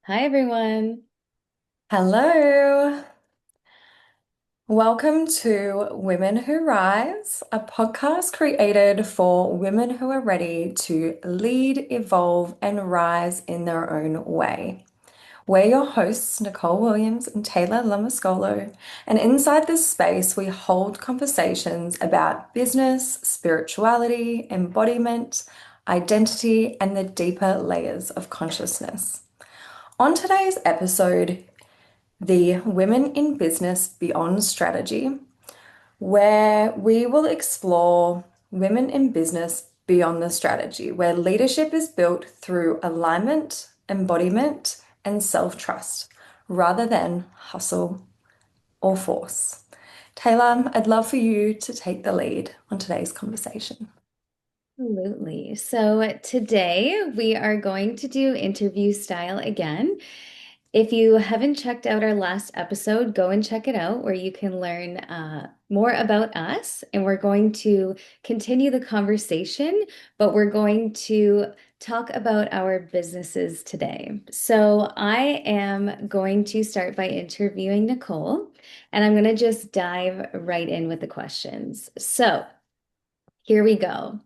Hi, everyone. Hello. Welcome to Women Who Rise, a podcast created for women who are ready to lead, evolve, and rise in their own way. We're your hosts, Nicole Williams and Taylor Lomascolo, and inside this space, we hold conversations about business, spirituality, embodiment, identity, and the deeper layers of consciousness. On today's episode, the Women in Business Beyond strategy, where we will explore women in business beyond the strategy, where leadership is built through alignment, embodiment, and self-trust rather than hustle or force. Taylor, I'd love for you to take the lead on today's conversation. Absolutely. So today we are going to do interview style again. If you haven't checked out our last episode, go and check it out where you can learn more about us. And we're going to continue the conversation, but we're going to talk about our businesses today. So I am going to start by interviewing Nicole, and I'm going to just dive right in with the questions. So here we go.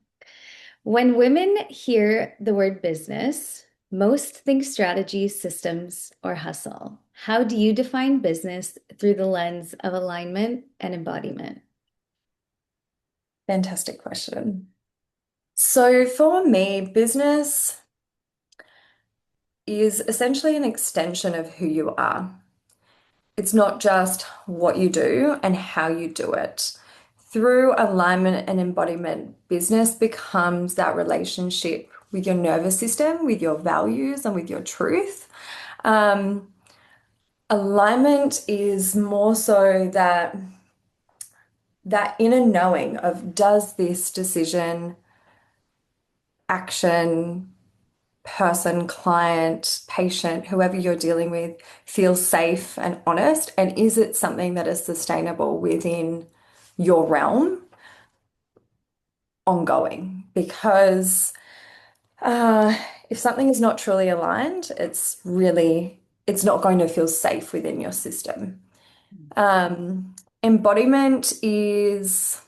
When women hear the word business, most think strategy, systems, or hustle. How do you define business through the lens of alignment and embodiment? Fantastic question. So for me, business is essentially an extension of who you are. It's not just what you do and how you do it. Through alignment and embodiment, business becomes that relationship with your nervous system, with your values, and with your truth. Um, Alignment is more so that inner knowing of does this decision, action, person, client, patient, whoever you're dealing with, feel safe and honest? And is it something that is sustainable within your realm ongoing? Because if something is not truly aligned, it's not going to feel safe within your system. Embodiment is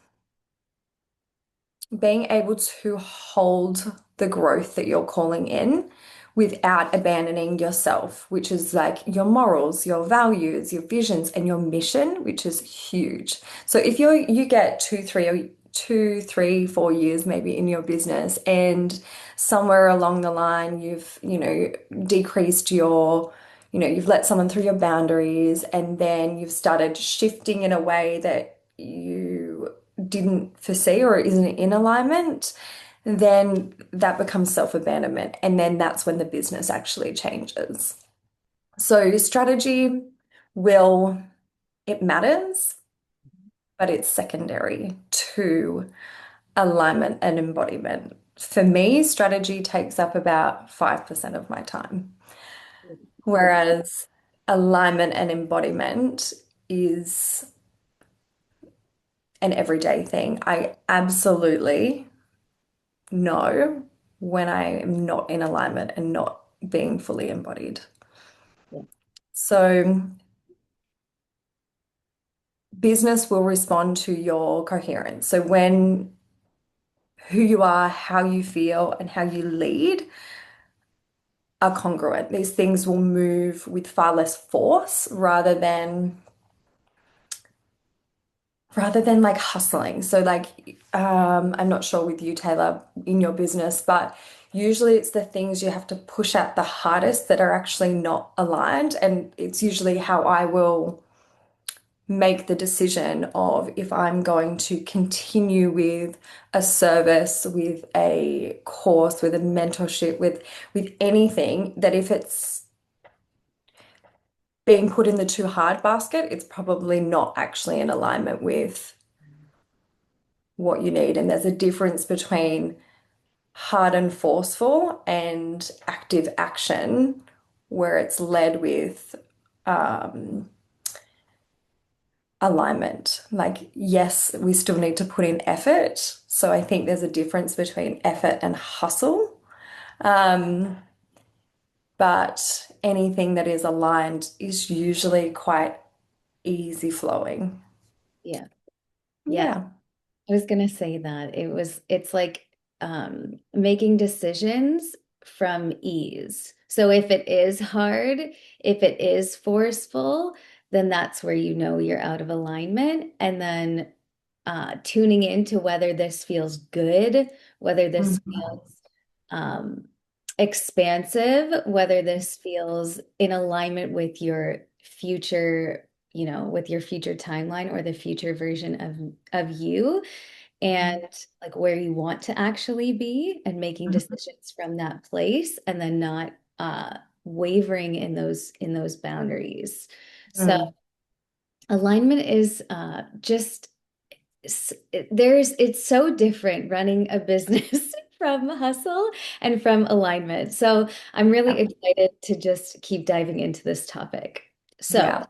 being able to hold the growth that you're calling in without abandoning yourself, which is like your morals, your values, your visions, and your mission, which is huge. So if you get 2, 3, 4 years maybe in your business, and somewhere along the line you've decreased you've let someone through your boundaries, and then you've started shifting in a way that you didn't foresee or isn't in alignment, then that becomes self-abandonment. And then that's when the business actually changes. So strategy will, it matters, but it's secondary to alignment and embodiment. For me, strategy takes up about 5% of my time, whereas alignment and embodiment is an everyday thing. I absolutely know when I am not in alignment and not being fully embodied. Yeah. So business will respond to your coherence. So when who you are, how you feel, and how you lead are congruent, these things will move with far less force rather than like hustling. So like I'm not sure with you, Taylor, in your business, but usually it's the things you have to push at the hardest that are actually not aligned. And it's usually how I will make the decision of if I'm going to continue with a service, with a course, with a mentorship, with anything, that if it's being put in the too hard basket, it's probably not actually in alignment with what you need. And there's a difference between hard and forceful and active action, where it's led with um, alignment. Like, yes, we still need to put in effort. So I think there's a difference between effort and hustle. Um, but anything that is aligned is usually quite easy flowing. Yeah. Yeah. Yeah. I was gonna say that it's like making decisions from ease. So if it is hard, if it is forceful, then that's where you know you're out of alignment. And then tuning into whether this feels good, whether this Mhm. feels um, expansive, whether this feels in alignment with your future, with your future timeline or the future version of you and like where you want to actually be and making Mhm. decisions from that place and then not wavering in those boundaries. So Mm. alignment is just it's so different running a business from hustle and from alignment. So I'm really Yeah. excited to just keep diving into this topic. So Yeah.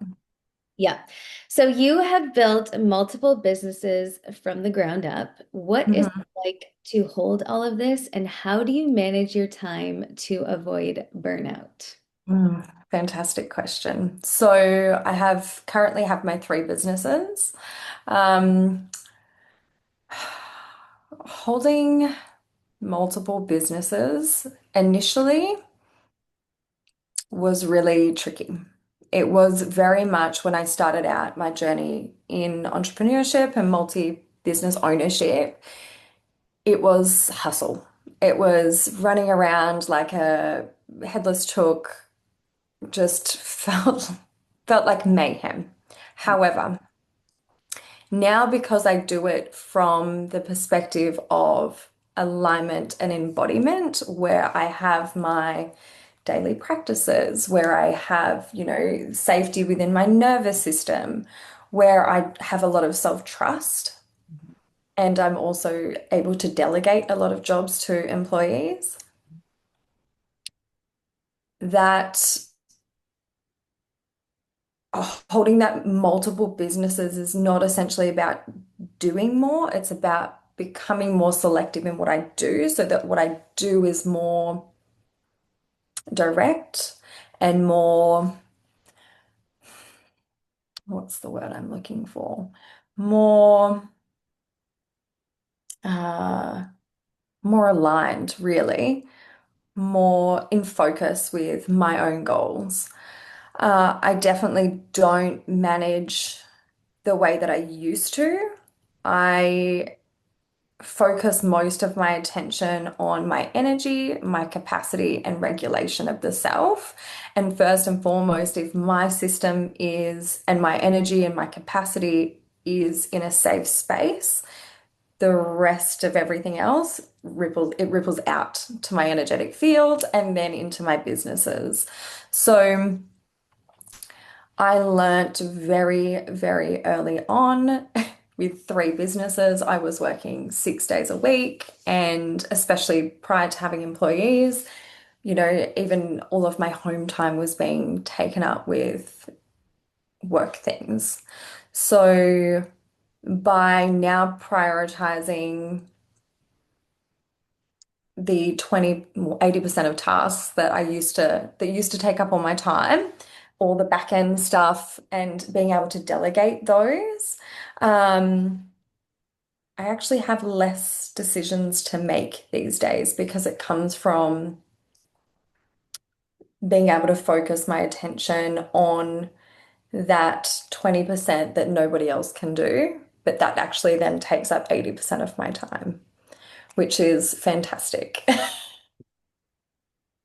yeah. So you have built multiple businesses from the ground up. What is Mhm. it like to hold all of this, and how do you manage your time to avoid burnout? Fantastic question. So I have currently have my three businesses. Um, Holding multiple businesses initially was really tricky. It was very much when I started out my journey in entrepreneurship and multi-business ownership, it was hustle. It was running around like a headless chook, just felt like mayhem. However, now because I do it from the perspective of alignment and embodiment, where I have my daily practices, where I have, safety within my nervous system, where I have a lot of self-trust, and I'm also able to delegate a lot of jobs to employees, that holding that multiple businesses is not essentially about doing more, it's about becoming more selective in what I do so that what I do is more direct and more, what's the word I'm looking for? More uh more aligned, really, more in focus with my own goals. I definitely don't manage the way that I used to. I focus most of my attention on my energy, my capacity, and regulation of the self. And first and foremost, if my system is, and my energy and my capacity is in a safe space, the rest of everything else ripples out to my energetic field and then into my businesses. So I learnt very, very early on with three businesses. I was working 6 days a week, and especially prior to having employees, even all of my home time was being taken up with work things. So by now prioritizing the 80% of tasks that used to take up all my time, all the back end stuff and being able to delegate those, um, I actually have less decisions to make these days because it comes from being able to focus my attention on that 20% that nobody else can do, but that actually then takes up 80% of my time, which is fantastic.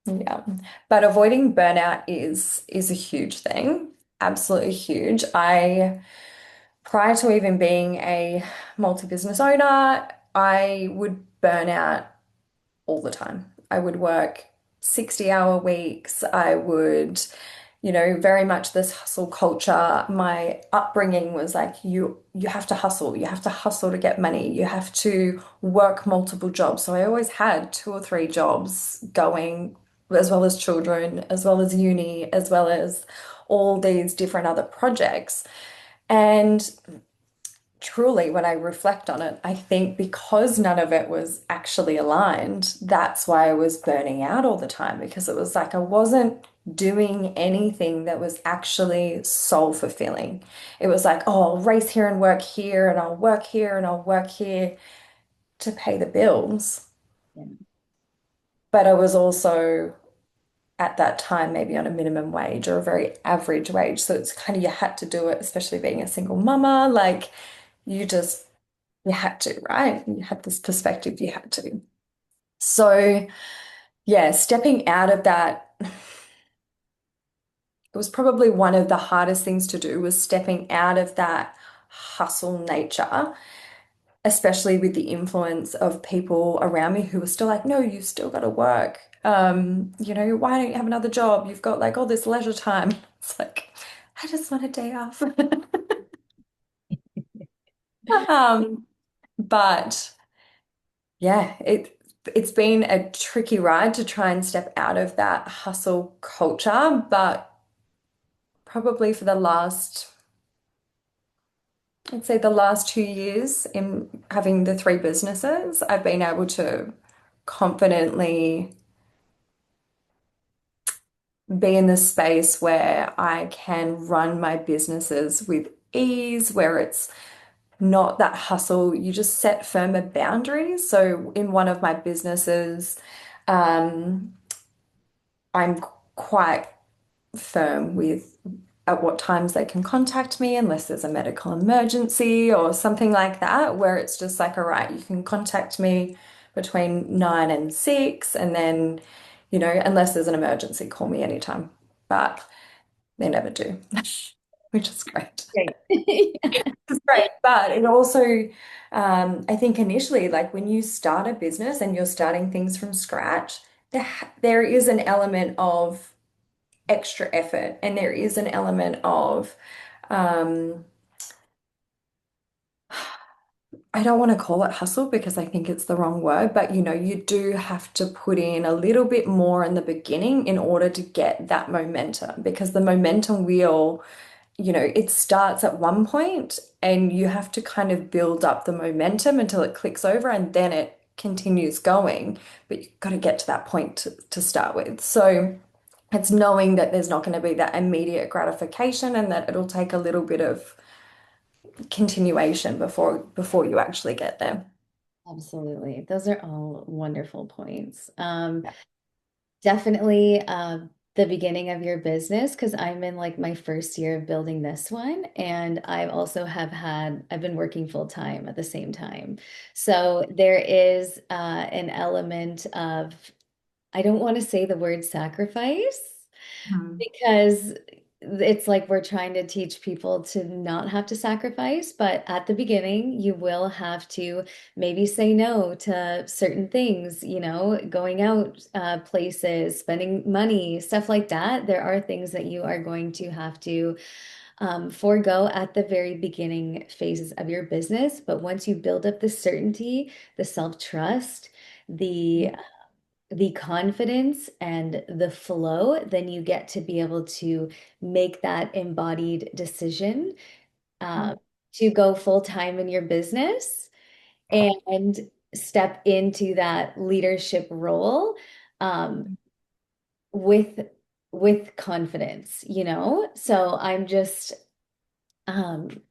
Yeah. But avoiding burnout is a huge thing. Absolutely huge. Prior to even being a multi-business owner, I would burn out all the time. I would work 60-hour weeks. I would, very much this hustle culture. My upbringing was like you have to hustle. You have to hustle to get money. You have to work multiple jobs. So I always had two or three jobs going, as well as children, as well as uni, as well as all these different other projects. And truly, when I reflect on it, I think because none of it was actually aligned, that's why I was burning out all the time because it was like I wasn't doing anything that was actually soul fulfilling. It was like, oh, I'll race here and work here, and I'll work here and I'll work here to pay the bills. Yeah. But I was also at that time maybe on a minimum wage or a very average wage. So it's kind of you had to do it, especially being a single mama. Like you just you had to, right? You had this perspective, you had to. So, yeah, stepping out of that, it was probably one of the hardest things to do was stepping out of that hustle nature, especially with the influence of people around me who were still like, no, you've still got to work. Why don't you have another job? You've got like all this leisure time. It's like, I just want a day off. Um, but yeah, it's been a tricky ride to try and step out of that hustle culture, but probably for the last, I'd say the last 2 years in having the three businesses, I've been able to confidently be in this space where I can run my businesses with ease, where it's not that hustle. You just set firmer boundaries. So in one of my businesses, um, I'm quite firm with at what times they can contact me unless there's a medical emergency or something like that, where it's just like, all right, you can contact me between 9 and 6, and then, unless there's an emergency, call me anytime. But they never do, which is great. Great. It's great. But it also, I think initially, like when you start a business and you're starting things from scratch, there is an element of extra effort and there is an element of um I don't want to call it hustle because I think it's the wrong word, but you do have to put in a little bit more in the beginning in order to get that momentum because the momentum wheel, it starts at one point and you have to kind of build up the momentum until it clicks over and then it continues going, but you've got to get to that point to start with. So it's knowing that there's not going to be that immediate gratification and that it'll take a little bit of continuation before you actually get there. Absolutely. Those are all wonderful points. Definitely the beginning of your business, because I'm in like my first year of building this one. And I've been working full time at the same time. So there is an element of, I don't want to say the word sacrifice Mhm. because it's like we're trying to teach people to not have to sacrifice, but at the beginning, you will have to maybe say no to certain things, going out places, spending money, stuff like that. There are things that you are going to have to forego at the very beginning phases of your business. But once you build up the certainty, the self-trust, the confidence and the flow, then you get to be able to make that embodied decision uh, to go full time in your business and step into that leadership role um, with confidence, So I'm just, um,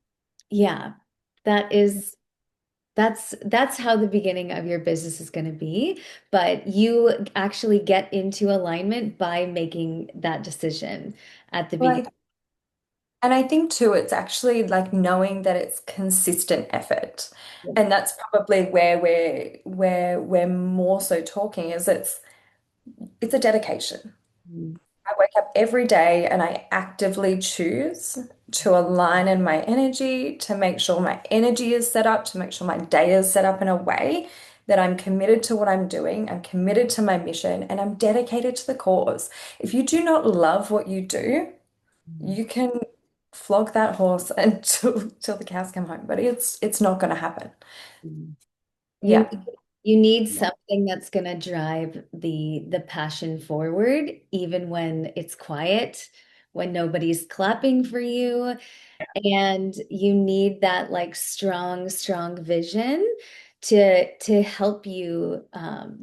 yeah, that is that's how the beginning of your business is going to be, but you actually get into alignment by making that decision at the Well, beginning. and I think too, it's actually like knowing that it's consistent effort. And that's probably where we're more so talking is it's a dedication. I wake up every day and I actively choose to align in my energy, to make sure my energy is set up, to make sure my day is set up in a way that I'm committed to what I'm doing, I'm committed to my mission, and I'm dedicated to the cause. If you do not love what you do, you can flog that horse until till the cows come home, but it's not going to happen. You Yeah. you need something that's going to drive the passion forward, even when it's quiet, when nobody's clapping for you. And you need that like strong vision to help you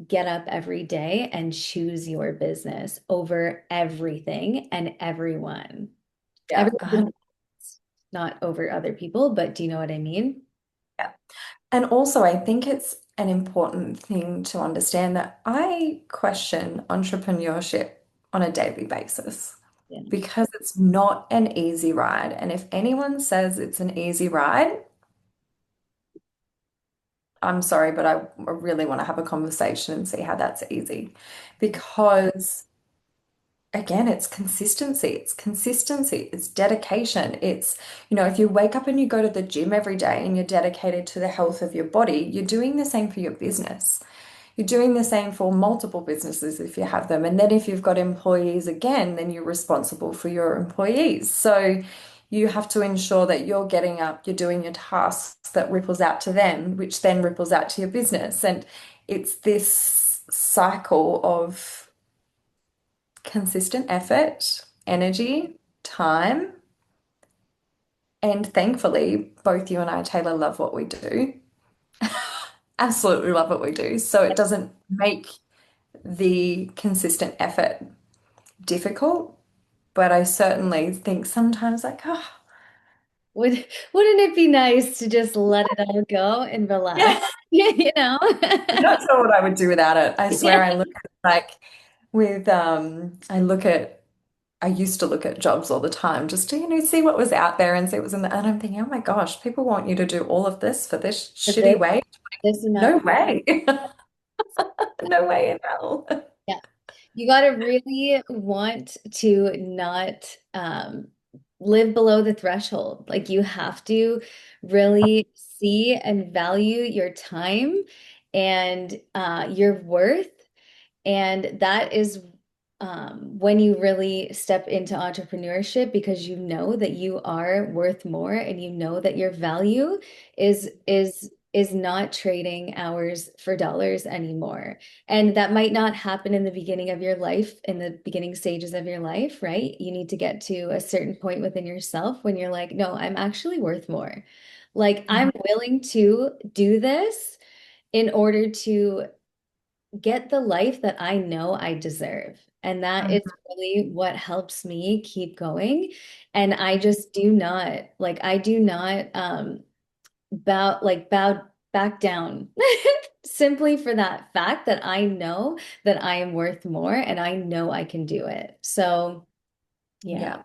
get up every day and choose your business over everything and everyone. Yeah, Everyone, not over other people, but do you know what I mean? yeah. And also, I think it's an important thing to understand that I question entrepreneurship on a daily basis Yeah. because it's not an easy ride. And if anyone says it's an easy ride, I'm sorry, but I really want to have a conversation and see how that's easy. Because again, it's consistency, it's dedication. If you wake up and you go to the gym every day and you're dedicated to the health of your body, you're doing the same for your business. You're doing the same for multiple businesses if you have them. And then if you've got employees again, then you're responsible for your employees. So you have to ensure that you're getting up, you're doing your tasks that ripples out to them, which then ripples out to your business. And it's this cycle of consistent effort, energy, time, and thankfully, both you and I, Taylor, love what we do. Absolutely love what we do. So it doesn't make the consistent effort difficult, but I certainly think sometimes like, oh, Wouldn't it be nice to just let it all go and relax? yeah, You know? I'm not sure what I would do without it. I Yeah. swear I look at like with I used to look at jobs all the time just to, see what was out there and see what was in there. And I'm thinking, oh my gosh, people want you to do all of this for this But shitty wage. this amount. No way. No way in hell. Yeah. You got to really want to not live below the threshold. Like you have to really see and value your time and your worth. And that is when you really step into entrepreneurship because you know that you are worth more and you know that your value is not trading hours for dollars anymore. And that might not happen in the beginning of your life, in the beginning stages of your life, right? You need to get to a certain point within yourself when you're like, no, I'm actually worth more. Like I'm willing to do this in order to get the life that I know I deserve. And that is Mhm. really what helps me keep going. And I just do not, like, I do not bow back down simply for that fact that I know that I am worth more and I know I can do it. So, yeah, Yeah,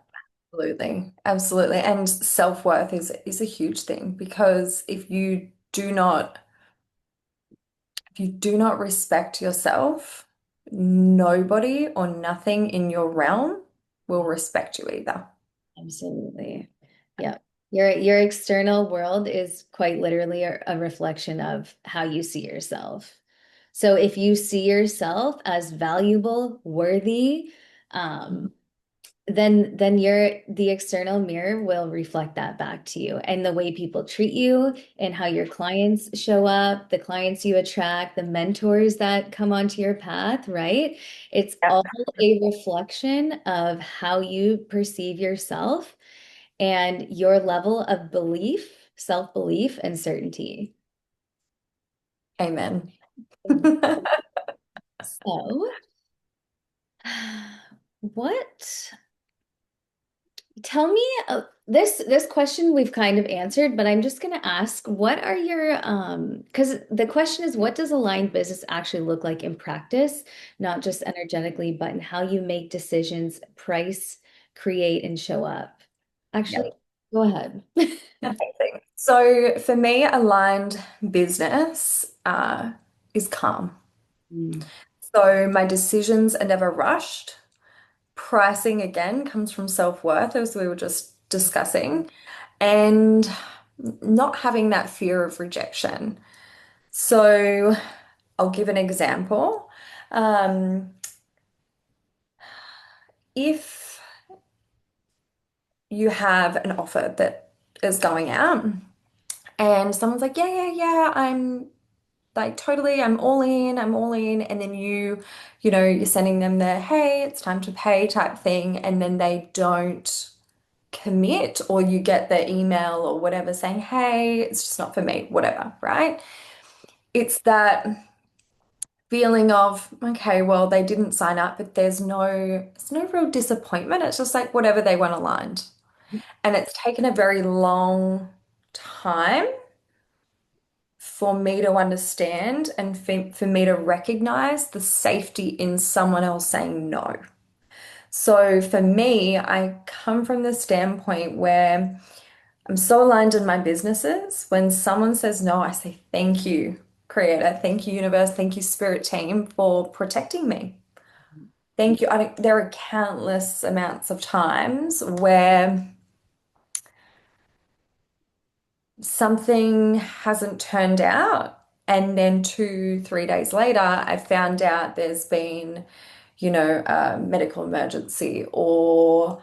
absolutely. Absolutely. And self-worth is a huge thing because if you do not respect yourself, nobody or nothing in your realm will respect you either. absolutely. Yeah. Your external world is quite literally a reflection of how you see yourself. So if you see yourself as valuable, worthy, um, then the external mirror will reflect that back to you. And the way people treat you and how your clients show up, the clients you attract, the mentors that come onto your path, right? It's Yeah. all a reflection of how you perceive yourself and your level of belief, self-belief, and certainty. Amen. So, what tell me this question we've kind of answered, but I'm just going to ask, what are your because the question is, what does aligned business actually look like in practice, not just energetically, but in how you make decisions, price, create, and show up? Yeah. Actually, go ahead. Amazing. So for me, aligned business is calm. Mm. So my decisions are never rushed. Pricing again comes from self-worth, as we were just discussing, and not having that fear of rejection. So I'll give an example. Um, if you have an offer that is going out and someone's like, yeah, yeah, yeah, like totally, I'm all in. And then you're sending them the, hey, it's time to pay type thing. And then they don't commit, or you get the email or whatever saying, hey, it's just not for me, whatever, right? It's that feeling of, okay, well, they didn't sign up, but it's no real disappointment. It's just like whatever they want aligned. And it's taken a very long time for me to understand and for me to recognize the safety in someone else saying no. So for me, I come from the standpoint where I'm so aligned in my businesses. When someone says no, I say, thank you, Creator. Thank you, Universe. Thank you, Spirit Team, for protecting me. Thank you. There are countless amounts of times where something hasn't turned out. And then 2, 3 days later, I found out there's been, a medical emergency, or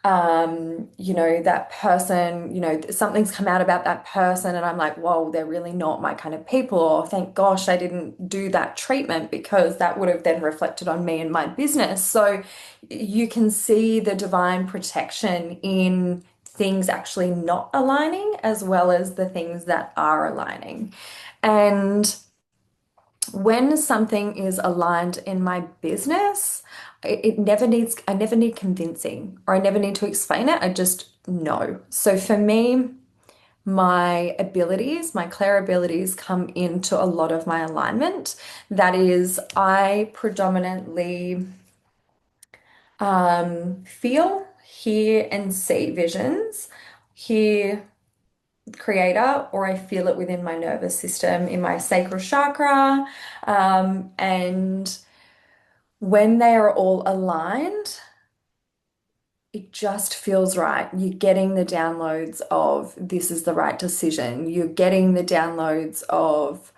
that person, something's come out about that person, and I'm like, whoa, they're really not my kind of people. Or thank gosh I didn't do that treatment, because that would have then reflected on me and my business. So you can see the divine protection in things actually not aligning as well as the things that are aligning. And when something is aligned in my business, I never need convincing, or I never need to explain it. I just know. So for me, my clair abilities come into a lot of my alignment. That is, I predominantly feel, hear, and see visions. Hear creator, or I feel it within my nervous system, in my sacral chakra. And when they are all aligned, it just feels right. You're getting the downloads of this is the right decision. You're getting the downloads of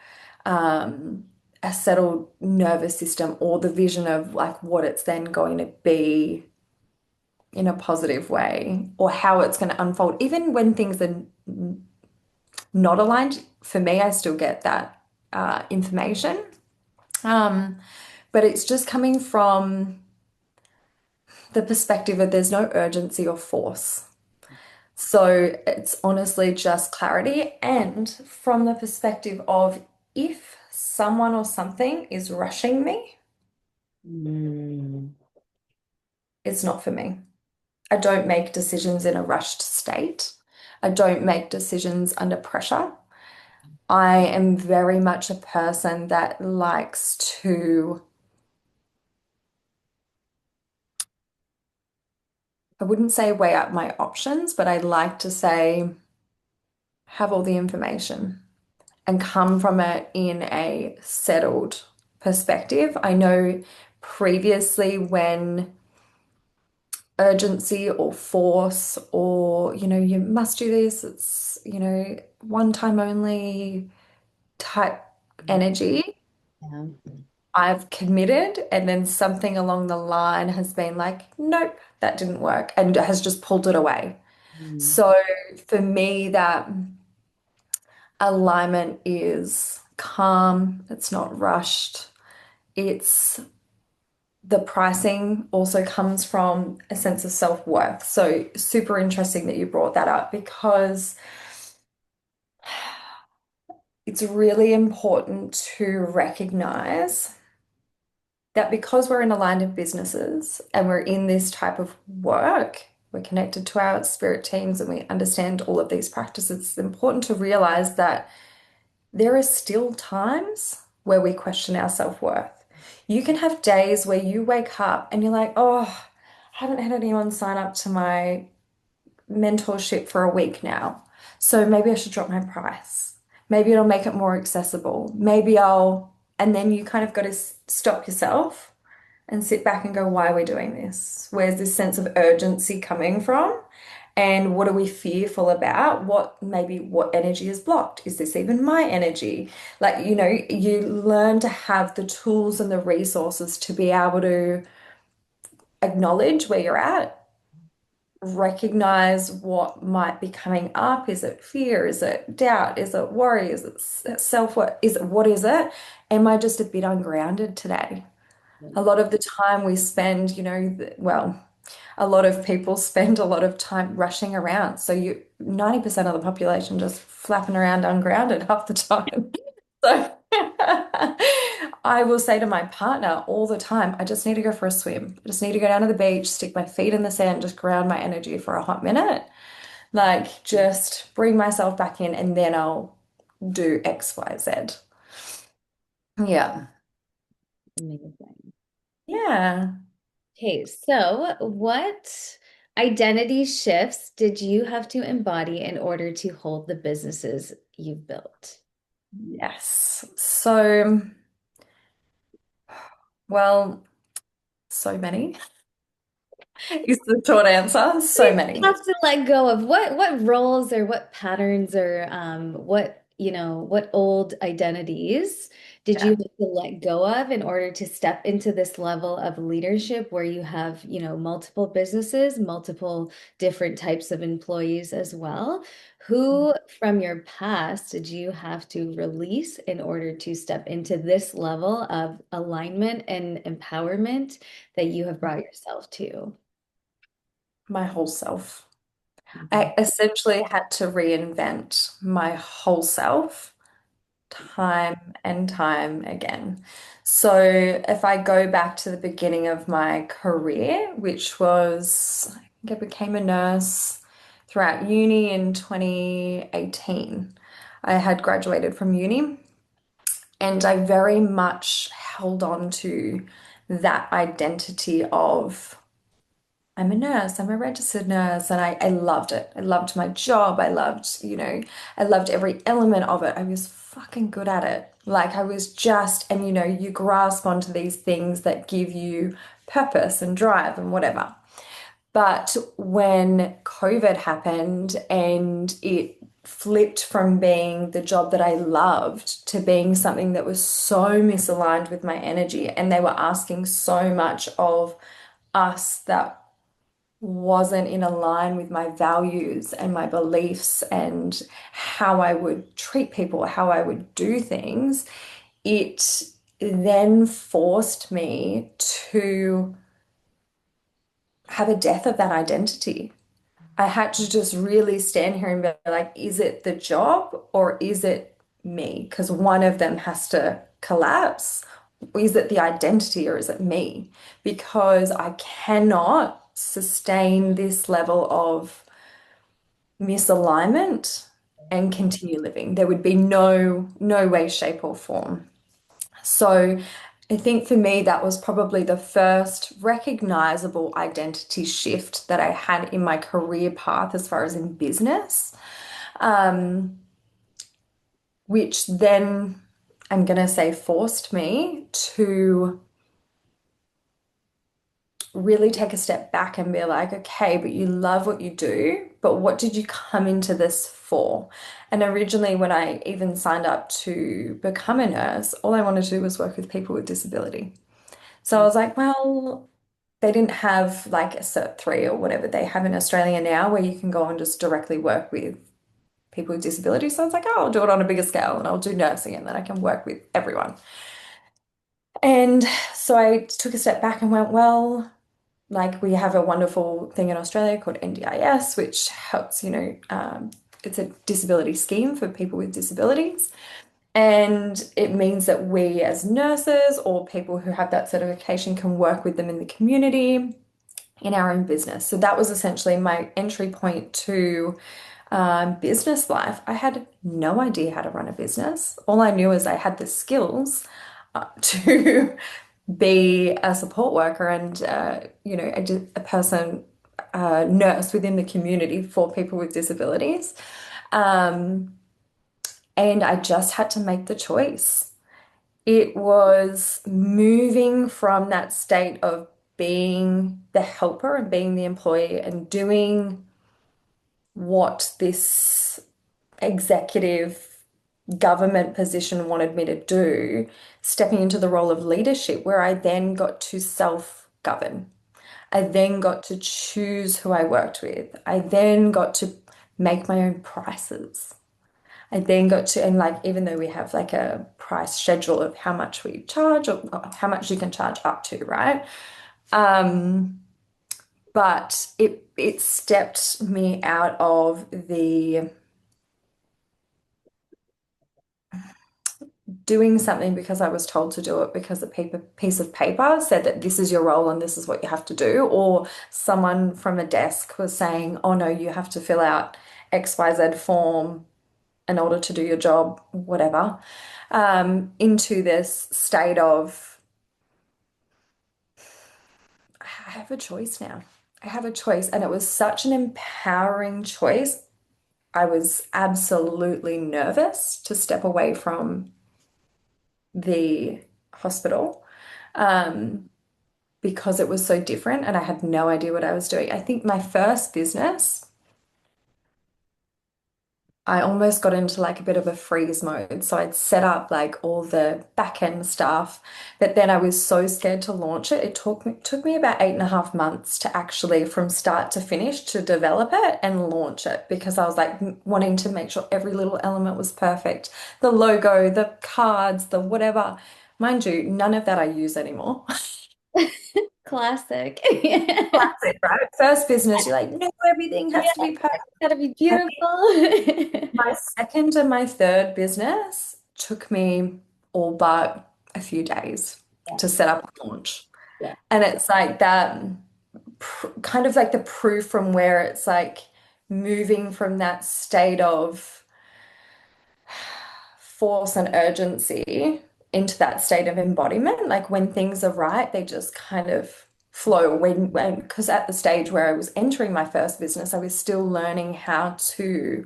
um, a settled nervous system, or the vision of like what it's then going to be in a positive way, or how it's going to unfold. Even when things are not aligned, for me, I still get that information. Um, but it's just coming from the perspective of there's no urgency or force. So it's honestly just clarity. And from the perspective of, if someone or something is rushing me, Mm. it's not for me. I don't make decisions in a rushed state. I don't make decisions under pressure. I am very much a person that likes to, I wouldn't say weigh up my options, but I like to say, have all the information and come from it in a settled perspective. I know previously, when urgency or force, or, you must do this, it's, one time only type energy, Yeah. I've committed, and then something along the line has been like, nope, that didn't work, and has just pulled it away. Mm. So for me, that alignment is calm, it's not rushed. It's the pricing also comes from a sense of self-worth. So super interesting that you brought that up, because it's really important to recognize that because we're in aligned of businesses and we're in this type of work, we're connected to our spirit teams and we understand all of these practices. It's important to realize that there are still times where we question our self-worth. You can have days where you wake up and you're like, oh, I haven't had anyone sign up to my mentorship for a week now. So maybe I should drop my price. Maybe it'll make it more accessible. And then you kind of got to stop yourself and sit back and go, why are we doing this? Where's this sense of urgency coming from? And what are we fearful about? What energy is blocked? Is this even my energy? Like, you learn to have the tools and the resources to be able to acknowledge where you're at, recognize what might be coming up. Is it fear? Is it doubt? Is it worry? Is it self-worth? Is it what is it? Am I just a bit ungrounded today? A lot of the time we spend, well, a lot of people spend a lot of time rushing around. So 90% of the population just flapping around ungrounded half the time. So I will say to my partner all the time, I just need to go for a swim. I just need to go down to the beach, stick my feet in the sand, just ground my energy for a hot minute. Like just bring myself back in and then I'll do X, Y, Z. Yeah. Amazing. Yeah. Okay, so what identity shifts did you have to embody in order to hold the businesses you've built? Yes. So, well, so many is the short answer. So You many. have to let go of what roles or what patterns or what what old identities did you Yeah. have to let go of in order to step into this level of leadership where you have multiple businesses, multiple different types of employees as well? Who from your past did you have to release in order to step into this level of alignment and empowerment that you have brought yourself to? My whole self. Mhm. I essentially had to reinvent my whole self time and time again. So if I go back to the beginning of my career, which was, I think I became a nurse throughout uni in 2018. I had graduated from uni and I very much held on to that identity of I'm a nurse, I'm a registered nurse, and I loved it. I loved my job. I loved, I loved every element of it. I was fucking good at it. Like I was just, and you grasp onto these things that give you purpose and drive and whatever. But when COVID happened and it flipped from being the job that I loved to being something that was so misaligned with my energy, and they were asking so much of us that wasn't in a line with my values and my beliefs and how I would treat people, how I would do things, it then forced me to have a death of that identity. I had to just really stand here and be like, is it the job or is it me? Because one of them has to collapse. Is it the identity or is it me? Because I cannot sustain this level of misalignment and continue living. There would be no way, shape, or form. So I think for me, that was probably the first recognizable identity shift that I had in my career path as far as in business, um, which then I'm going to say forced me to really take a step back and be like, okay, but you love what you do, but what did you come into this for? And originally, when I even signed up to become a nurse, all I wanted to do was work with people with disability. So I was like, well, they didn't have like a Cert 3 or whatever they have in Australia now where you can go and just directly work with people with disabilities. So I was like, oh, I'll do it on a bigger scale and I'll do nursing and then I can work with everyone. And so I took a step back and went, well, like we have a wonderful thing in Australia called NDIS, which helps, it's a disability scheme for people with disabilities. And it means that we as nurses or people who have that certification can work with them in the community in our own business. So that was essentially my entry point to business life. I had no idea how to run a business. All I knew is I had the skills to be a support worker and a person, nurse within the community for people with disabilities. Um, and I just had to make the choice. It was moving from that state of being the helper and being the employee and doing what this executive government position wanted me to do, stepping into the role of leadership where I then got to self-govern. I then got to choose who I worked with. I then got to make my own prices. I then got to, and like, even though we have like a price schedule of how much we charge or how much you can charge up to, right? Um, but it stepped me out of the doing something because I was told to do it because a piece of paper said that this is your role and this is what you have to do, or someone from a desk was saying, oh no, you have to fill out XYZ form in order to do your job, whatever, into this state of I have a choice now. I have a choice. And it was such an empowering choice. I was absolutely nervous to step away from the hospital um, because it was so different and I had no idea what I was doing. I think my first business, I almost got into like a bit of a freeze mode. So I'd set up like all the back end stuff, but then I was so scared to launch it. It took me about 8.5 months to actually, from start to finish, to develop it and launch it because I was like wanting to make sure every little element was perfect. The logo, the cards, the whatever. Mind you, none of that I use anymore. Classic. Classic, right? First business, you're like, no, everything has Yeah, to be perfect. gotta be I beautiful. My second and my third business took me all but a few days Yeah, to set up a launch. yeah. And it's like that kind of like the proof from where it's like moving from that state of force and urgency into that state of embodiment. Like when things are right, they just kind of flow. Because at the stage where I was entering my first business, I was still learning how to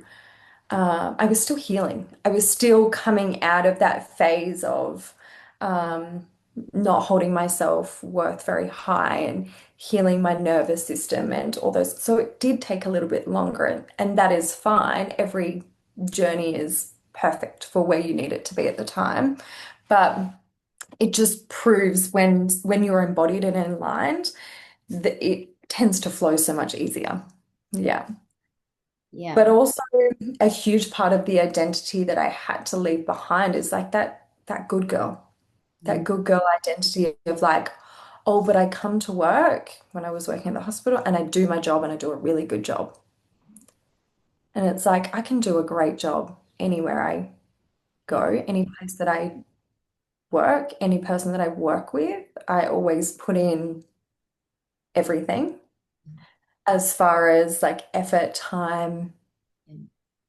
I was still healing. I was still coming out of that phase of um, not holding my self-worth very high and healing my nervous system and all those. So it did take a little bit longer, and that is fine. Every journey is perfect for where you need it to be at the time. But it just proves when you're embodied and aligned that it tends to flow so much easier. Yeah. But Yeah. also a huge part of the identity that I had to leave behind is like that good girl, that Mm. good girl identity of like, oh, but I come to work when I was working at the hospital and I do my job and I do a really good job. And it's like I can do a great job anywhere I Yeah. go, any place that I work, any person that I work with. I always put in everything as far as like effort, time.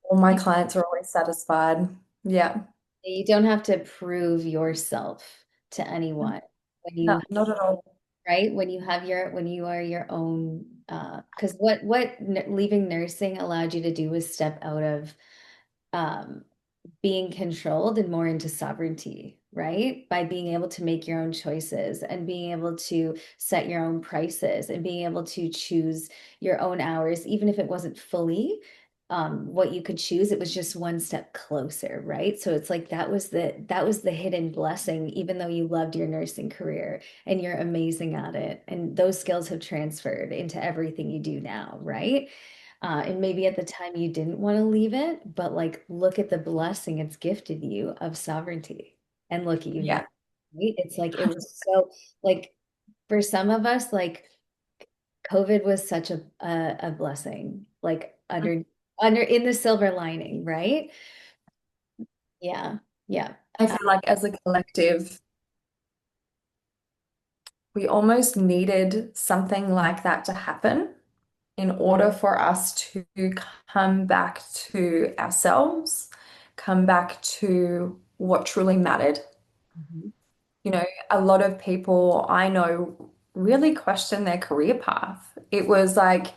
All my You, clients are always satisfied. Yeah. you don't have to prove yourself to anyone when No, you, not at all. right? When you are your own, because leaving nursing allowed you to do was step out of um being controlled and more into sovereignty, right? By being able to make your own choices and being able to set your own prices and being able to choose your own hours, even if it wasn't fully what you could choose, it was just one step closer, right? So it's like that was the hidden blessing, even though you loved your nursing career and you're amazing at it. And those skills have transferred into everything you do now, right? And maybe at the time you didn't want to leave it, but like look at the blessing it's gifted you of sovereignty. And look at you now, Yeah. right? It's like it was so like for some of us, like COVID was such a blessing, like under in the silver lining, right? Yeah. Yeah. I feel like as a collective, we almost needed something like that to happen in order for us to come back to ourselves, come back to what truly mattered. Mhm. You know, a lot of people I know really question their career path. It was like,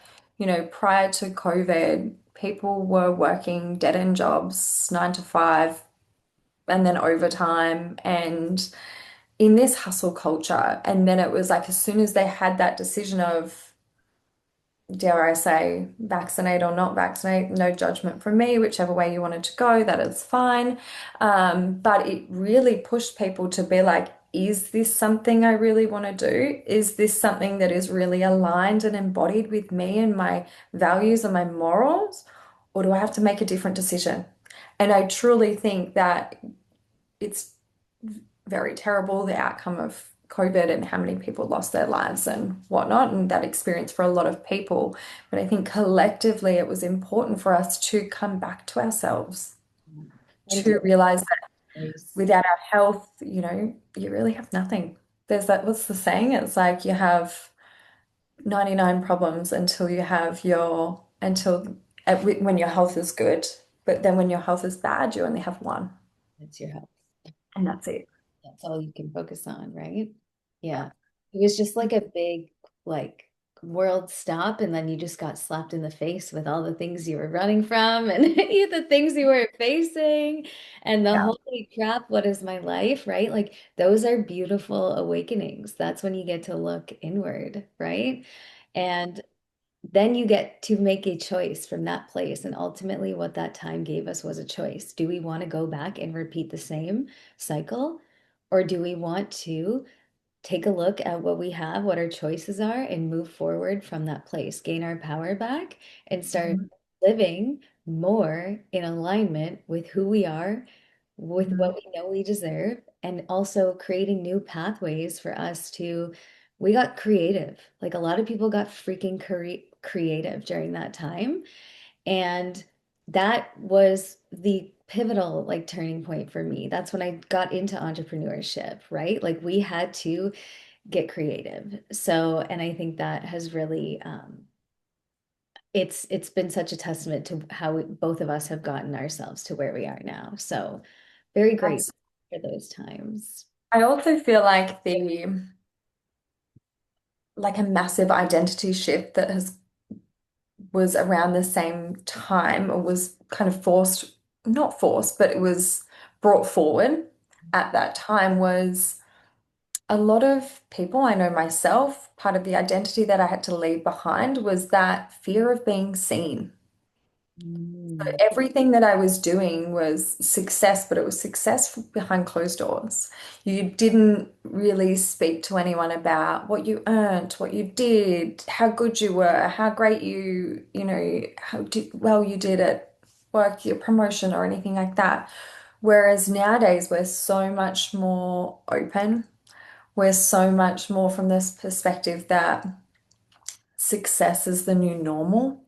prior to COVID, people were working dead-end jobs, 9 to 5, and then overtime and in this hustle culture. And then it was like as soon as they had that decision of, dare I say, vaccinate or not vaccinate, no judgment from me, whichever way you wanted to go, that is fine. But it really pushed people to be like, is this something I really want to do? Is this something that is really aligned and embodied with me and my values and my morals? Or do I have to make a different decision? And I truly think that it's very terrible, the outcome of COVID and how many people lost their lives and whatnot, and that experience for a lot of people. But I think collectively it was important for us to come back to ourselves, And to to realize that embrace. without our health, you really have nothing. There's that, what's the saying? It's like you have 99 problems until you have when your health is good. But then when your health is bad, you only have one, It's your health. and that's it. That's all you can focus on, right? Yeah. Yeah. It was just like a big, like, world stop, and then you just got slapped in the face with all the things you were running from and the things you were facing, and the Yeah. holy crap, what is my life, right? Like, those are beautiful awakenings. That's when you get to look inward, right? And then you get to make a choice from that place. And ultimately, what that time gave us was a choice. Do we want to go back and repeat the same cycle? Or do we want to take a look at what we have, what our choices are, and move forward from that place, gain our power back, and start Mhm. living more in alignment with who we are, with Mhm. what we know we deserve, and also creating new pathways for us to. We got creative. Like, a lot of people got freaking creative during that time. And that was the pivotal, like, turning point for me. That's when I got into entrepreneurship, right? Like, we had to get creative. So, and I think that has really, it's been such a testament to how both of us have gotten ourselves to where we are now. So, very great Abs- for those times. I also feel like the like a massive identity shift that has was around the same time, or was kind of forced, not forced, but it was brought forward at that time, was a lot of people, I know myself, part of the identity that I had to leave behind was that fear of being seen. So Mm, everything that I was doing was success, but it was success behind closed doors. You didn't really speak to anyone about what you earned, what you did, how good you were, how great well you did at work, your promotion, or anything like that. Whereas nowadays, we're so much more open. We're so much more from this perspective that success is the new normal,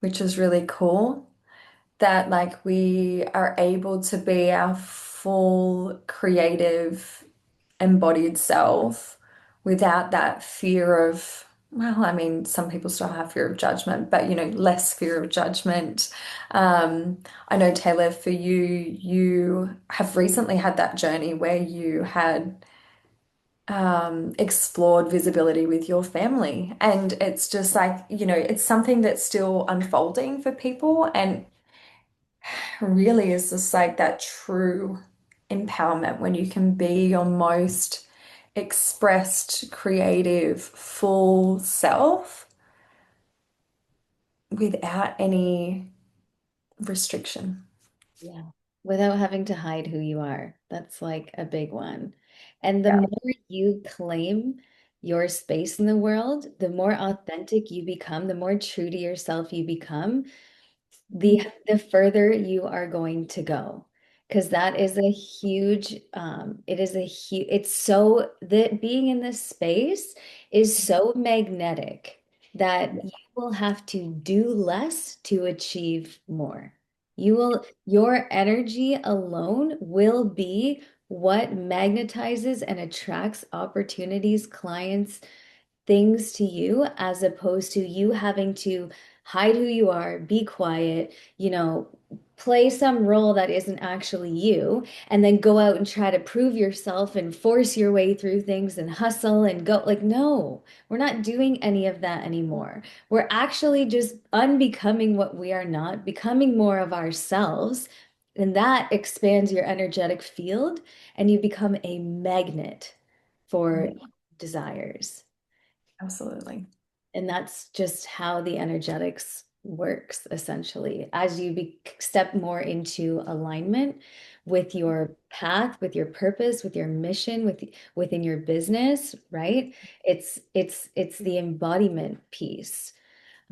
which is really cool. That like we are able to be our full creative embodied self without that fear of, well, I mean, some people still have fear of judgment, but less fear of judgment. I know, Taylor, for you, you have recently had that journey where you had explored visibility with your family. And it's just like, it's something that's still unfolding for people. And really is just like that true empowerment when you can be your most expressed, creative, full self without any restriction. yeah. Without having to hide who you are. That's like a big one. And the Yeah. more you claim your space in the world, the more authentic you become, the more true to yourself you become, the further you are going to go, because that is a huge it is a huge it's so that being in this space is so magnetic that Yeah, you will have to do less to achieve more. Your energy alone will be what magnetizes and attracts opportunities, clients, things to you, as opposed to you having to hide who you are, be quiet, play some role that isn't actually you, and then go out and try to prove yourself and force your way through things and hustle and go. Like, no, we're not doing any of that anymore. We're actually just unbecoming what we are not, becoming more of ourselves. And that expands your energetic field, and you become a magnet for desires. absolutely. And that's just how the energetics. works essentially as you step more into alignment with your path, with your purpose, with your mission, within your business, right? It's the embodiment piece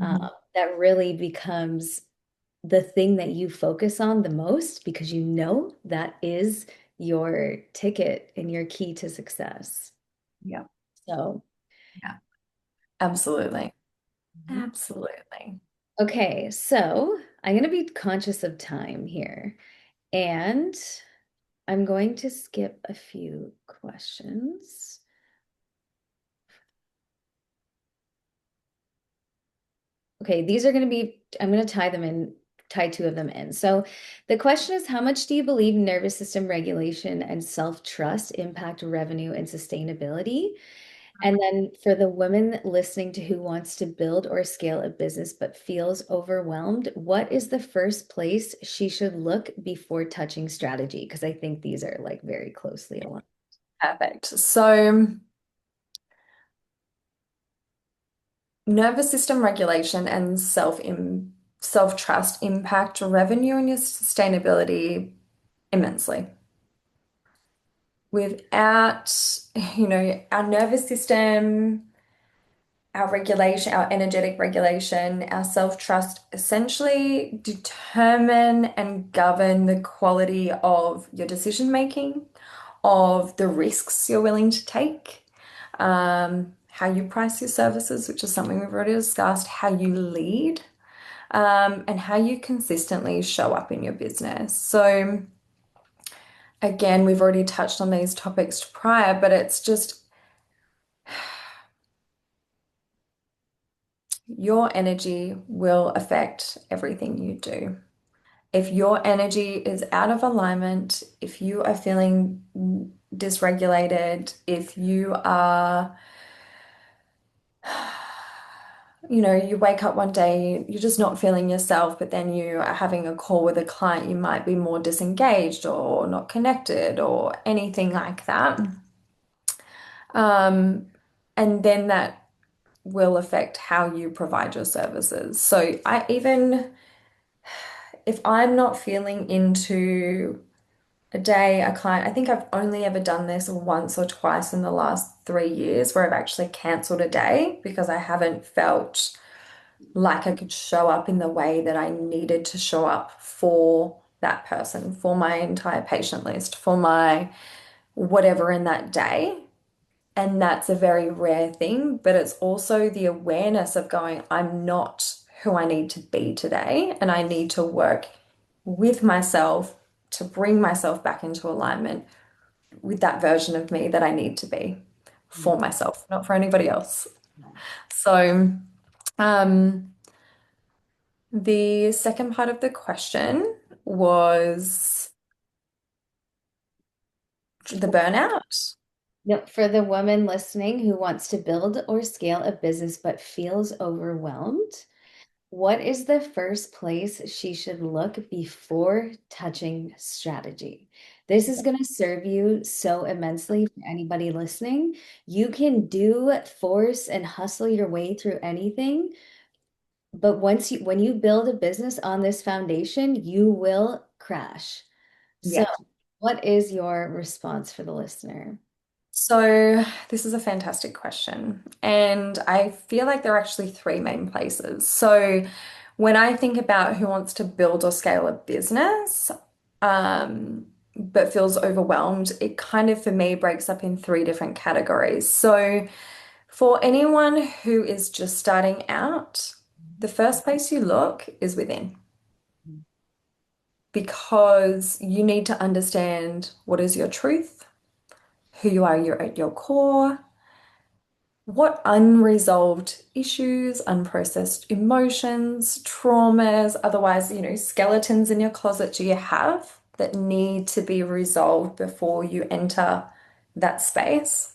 Mhm. that really becomes the thing that you focus on the most because you know that is your ticket and your key to success. Yeah. So, Yeah. Absolutely. mhm. Absolutely. Okay, so I'm going to be conscious of time here and I'm going to skip a few questions. Okay, these are going to be, I'm going to tie two of them in. So the question is, how much do you believe nervous system regulation and self-trust impact revenue and sustainability? And then for the woman listening to who wants to build or scale a business but feels overwhelmed, what is the first place she should look before touching strategy? Because I think these are like very closely aligned. Perfect. So, nervous system regulation and self-trust impact revenue and your sustainability immensely. Without, our nervous system, our regulation, our energetic regulation, our self-trust essentially determine and govern the quality of your decision making, of the risks you're willing to take, how you price your services, which is something we've already discussed, how you lead, and how you consistently show up in your business. So, again, we've already touched on these topics prior, but it's just your energy will affect everything you do. If your energy is out of alignment, if you are feeling dysregulated, if you are, you wake up one day, you're just not feeling yourself, but then you are having a call with a client, you might be more disengaged or not connected or anything like that. Um, and then that will affect how you provide your services. So if I'm not feeling into a day, a client, I think I've only ever done this once or twice in the last 3 years where I've actually cancelled a day because I haven't felt like I could show up in the way that I needed to show up for that person, for my entire patient list, for my whatever in that day. And that's a very rare thing, but it's also the awareness of going, I'm not who I need to be today, and I need to work with myself to bring myself back into alignment with that version of me that I need to be for myself, not for anybody else. So, um, the second part of the question was the burnout. Yep, for the woman listening who wants to build or scale a business but feels overwhelmed, what is the first place she should look before touching strategy? This is going to serve you so immensely for anybody listening. You can do force and hustle your way through anything, but when you build a business on this foundation, you will crash. So, Yeah. what is your response for the listener? So, this is a fantastic question. And I feel like there are actually three main places. So, when I think about who wants to build or scale a business, but feels overwhelmed, it kind of for me breaks up in three different categories. So, for anyone who is just starting out, the first place you look is within because you need to understand what is your truth, who you are you're at your core, what unresolved issues, unprocessed emotions, traumas, otherwise, skeletons in your closet do you have that need to be resolved before you enter that space?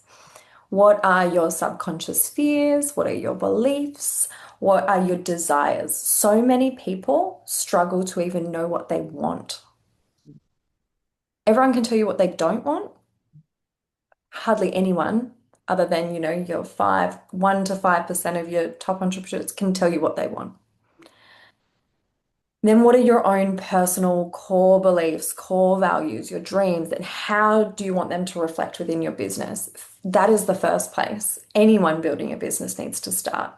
What are your subconscious fears? What are your beliefs? What are your desires? So many people struggle to even know what they want. Everyone can tell you what they don't want. Hardly anyone, other than, your 1 to 5% of your top entrepreneurs can tell you what they want. Then what are your own personal core beliefs, core values, your dreams, and how do you want them to reflect within your business? That is the first place anyone building a business needs to start.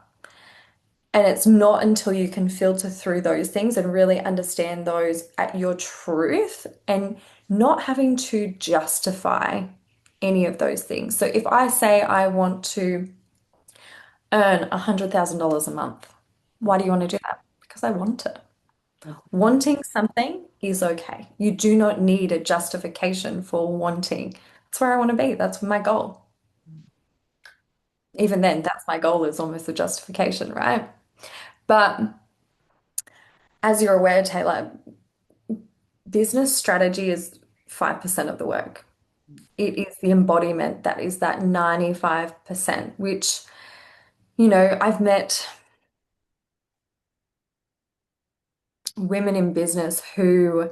And it's not until you can filter through those things and really understand those at your truth and not having to justify any of those things. So if I say I want to earn $100,000 a month, why do you want to do that? Because I want it. Wanting something is okay. You do not need a justification for wanting. That's where I want to be. That's my goal. Even then, that's my goal is almost a justification, right? But as you're aware, Taylor, business strategy is 5% of the work. It is the embodiment that is that 95%, which, I've met women in business who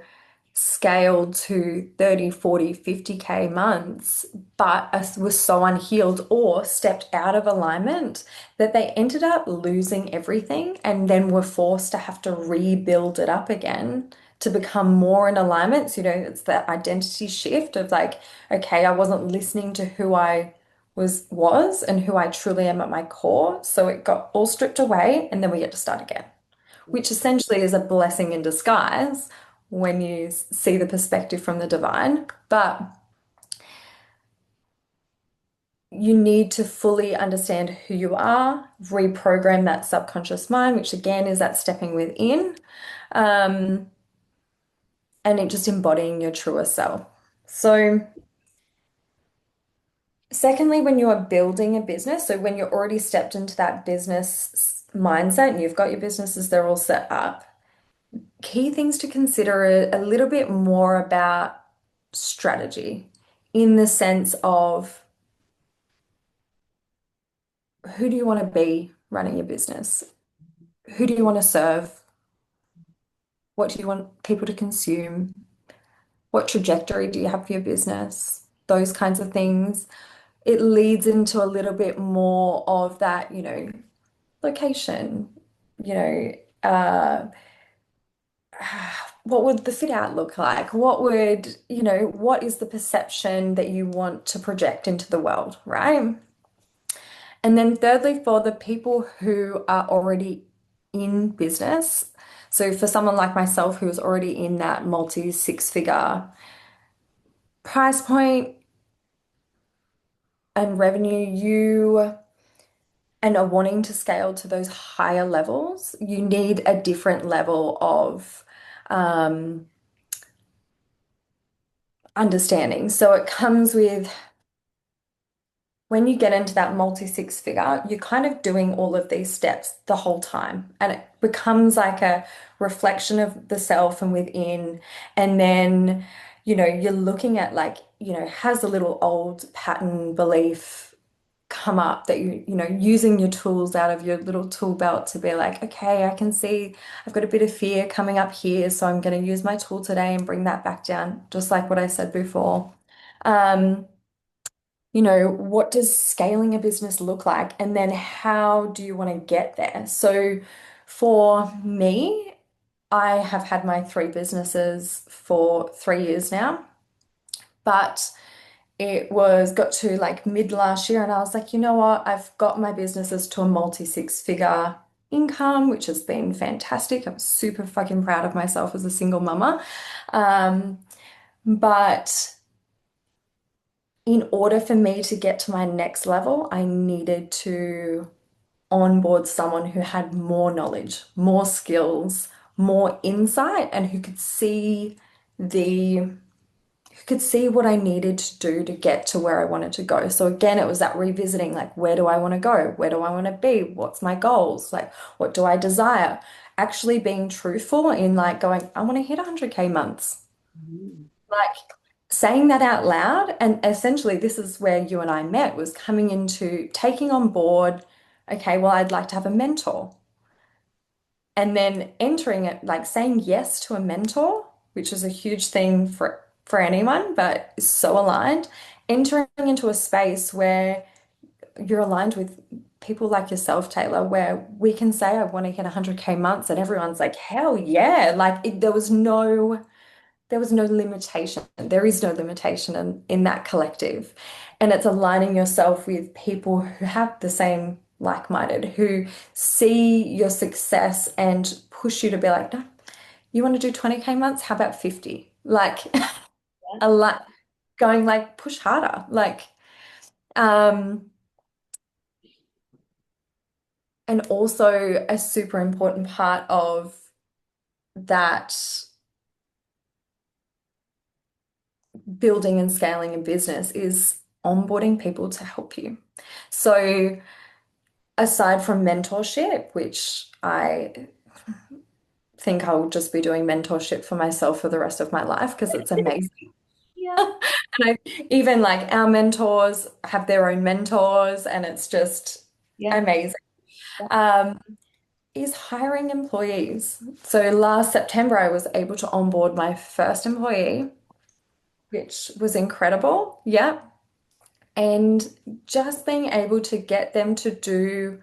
scaled to 30, 40, 50K months, but were so unhealed or stepped out of alignment that they ended up losing everything and then were forced to have to rebuild it up again to become more in alignment. So, it's that identity shift of like, okay, I wasn't listening to who I was and who I truly am at my core. So it got all stripped away and then we get to start again, which essentially is a blessing in disguise when you see the perspective from the divine. But you need to fully understand who you are, reprogram that subconscious mind, which again is that stepping within, um, and it just embodying your truer self. So, secondly, when you are building a business, so when you're already stepped into that business mindset and you've got your businesses, they're all set up, key things to consider a little bit more about strategy in the sense of who do you want to be running your business? Who do you want to serve? What do you want people to consume? What trajectory do you have for your business? Those kinds of things. It leads into a little bit more of that, location, you know, uh, what would the fit out look like? What is the perception that you want to project into the world, right? And then thirdly, for the people who are already in business, so for someone like myself who is already in that multi six-figure price point and revenue, you and are wanting to scale to those higher levels, you need a different level of um, understanding. So it comes with when you get into that multi six figure, you're kind of doing all of these steps the whole time. And it becomes like a reflection of the self and within. And then, you're looking at like, has a little old pattern belief come up that using your tools out of your little tool belt to be like, okay, I can see I've got a bit of fear coming up here. So I'm going to use my tool today and bring that back down, just like what I said before. Um, what does scaling a business look like? And then how do you want to get there? So for me, I have had my three businesses for 3 years now, but it got to like mid last year and I was like, you know what? I've got my businesses to a multi six-figure income, which has been fantastic. I'm super fucking proud of myself as a single mama. Um, but in order for me to get to my next level, I needed to onboard someone who had more knowledge, more skills, more insight, and who could see what I needed to do to get to where I wanted to go. So again, it was that revisiting, like, where do I want to go? Where do I want to be? What's my goals? Like, what do I desire? Actually being truthful in like going, I want to hit 100K months. Like saying that out loud. And essentially, this is where you and I met, was coming into taking on board, okay, well, I'd like to have a mentor. And then entering it, like saying yes to a mentor, which is a huge thing for anyone, but is so aligned. Entering into a space where you're aligned with people like yourself, Taylor, where we can say I want to hit 100K months and everyone's like, hell yeah. There was no limitation. There is no limitation in that collective. And it's aligning yourself with people who have the same like-minded, who see your success and push you to be like, no, you want to do 20K months? How about 50? Like a lot going like push harder. Um, and also a super important part of that building and scaling a business is onboarding people to help you. So aside from mentorship, which I think I'll just be doing mentorship for myself for the rest of my life because it's amazing. Yeah. And even like our mentors have their own mentors, and it's just Yeah. amazing. Um, is hiring employees. So last September, I was able to onboard my first employee, which was incredible. Yeah. And just being able to get them to do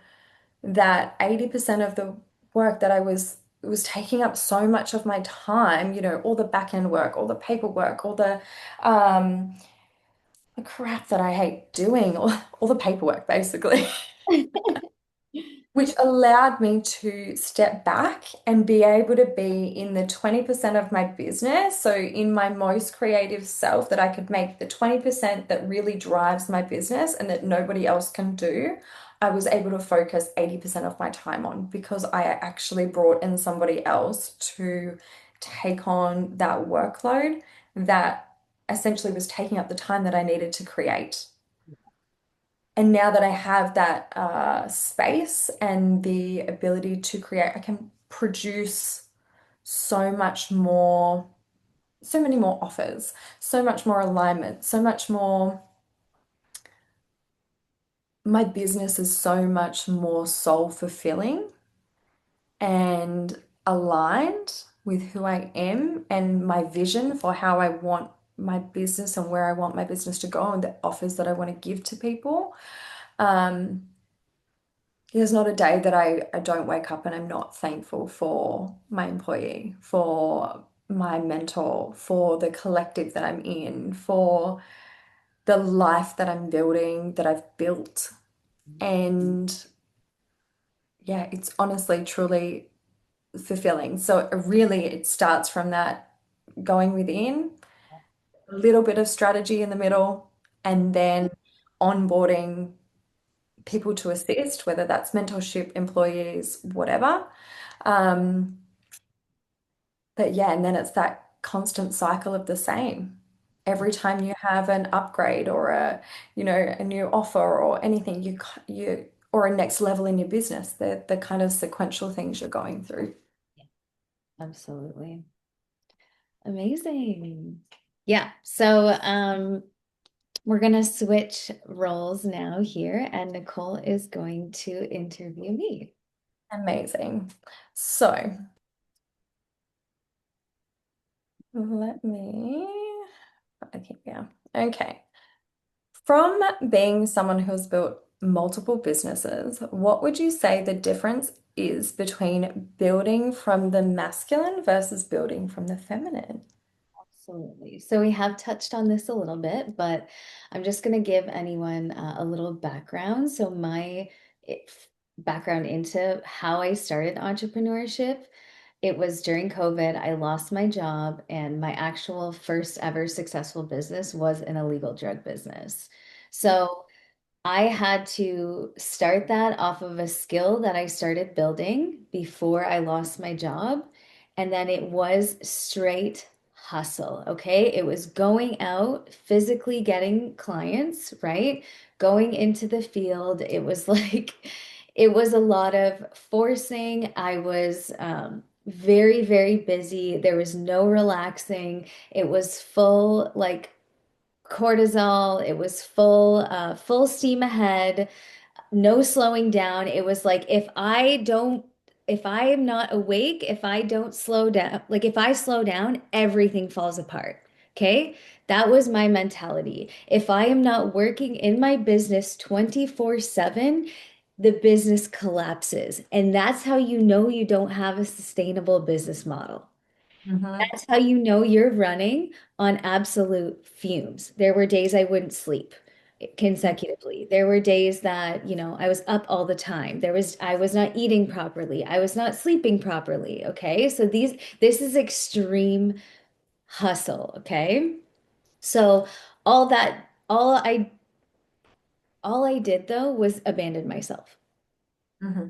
that 80% of the work that it was taking up so much of my time, all the back end work, all the paperwork, um the crap that I hate doing, all the paperwork basically. Which allowed me to step back and be able to be in the 20% of my business. So, in my most creative self, that I could make the 20% that really drives my business and that nobody else can do. I was able to focus 80% of my time on because I actually brought in somebody else to take on that workload that essentially was taking up the time that I needed to create. And now that I have that space and the ability to create, I can produce so much more, so many more offers, so much more alignment, so much more. My business is so much more soul fulfilling and aligned with who I am and my vision for how I want my business and where I want my business to go and the offers that I want to give to people. Um, There's not a day that I don't wake up and I'm not thankful for my employee, for my mentor, for the collective that I'm in, for the life that I'm building, that I've built. And yeah, it's honestly, truly fulfilling. So really, it starts from that going within, a little bit of strategy in the middle, and then onboarding people to assist, whether that's mentorship, employees, whatever. Um, but yeah, and then it's that constant cycle of the same. Every time you have an upgrade or a new offer or anything, or a next level in your business, the kind of sequential things you're going through. Absolutely. Amazing. Yeah. So we're gonna switch roles now here, and Nicole is going to interview me. Amazing. So let me, okay, yeah. Okay. From being someone who's built multiple businesses, what would you say the difference is between building from the masculine versus building from the feminine? Absolutely. So we have touched on this a little bit, but I'm just going to give anyone a little background. So it, background into how I started entrepreneurship. It was during COVID. I lost my job, and my actual first ever successful business was an illegal drug business. So I had to start that off of a skill that I started building before I lost my job. And then it was straight hustle. Okay. It was going out, physically getting clients, right? Going into the field. It was like, it was a lot of forcing. I was, very, very busy. There was no relaxing. It was full, like, cortisol. It was full steam ahead, no slowing down. It was like if I am not awake, if I don't slow down, like if I slow down, everything falls apart. Okay? That was my mentality. If I am not working in my business 24/7, the business collapses. And that's how you know you don't have a sustainable business model. Hmm. That's how you know you're running on absolute fumes. There were days I wouldn't sleep consecutively. There were days that, I was up all the time. I was not eating properly. I was not sleeping properly. Okay. So this is extreme hustle. Okay. So all that, all I did though was abandon myself Hmm.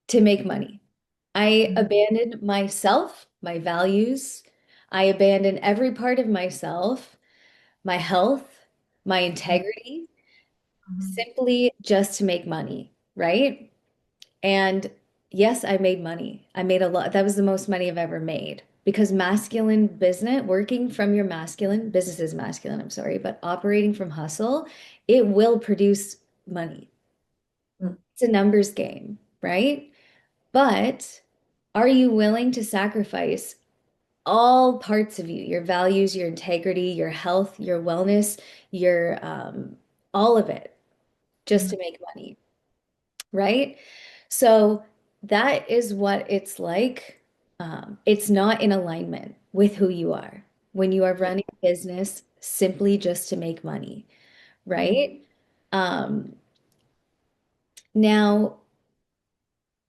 to make money. I abandoned myself, my values. I abandoned every part of myself, my health, my integrity, Hmm. simply just to make money, right? And yes, I made money. I made a lot. That was the most money I've ever made because masculine business, working from your masculine, business is masculine, I'm sorry, but operating from hustle, it will produce money. It's a numbers game, right? But are you willing to sacrifice all parts of you, your values, your integrity, your health, your wellness, your all of it just to make money, right? So that is what it's like. It's not in alignment with who you are when you are Yeah. running a business simply just to make money, right? Um, Now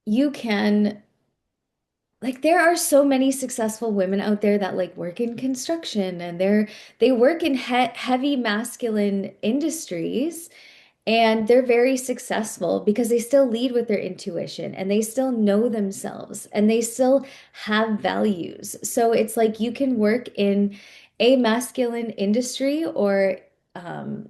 you can like there are so many successful women out there that like work in construction and they work in heavy masculine industries and they're very successful because they still lead with their intuition and they still know themselves and they still have values. So it's like you can work in a masculine industry or um,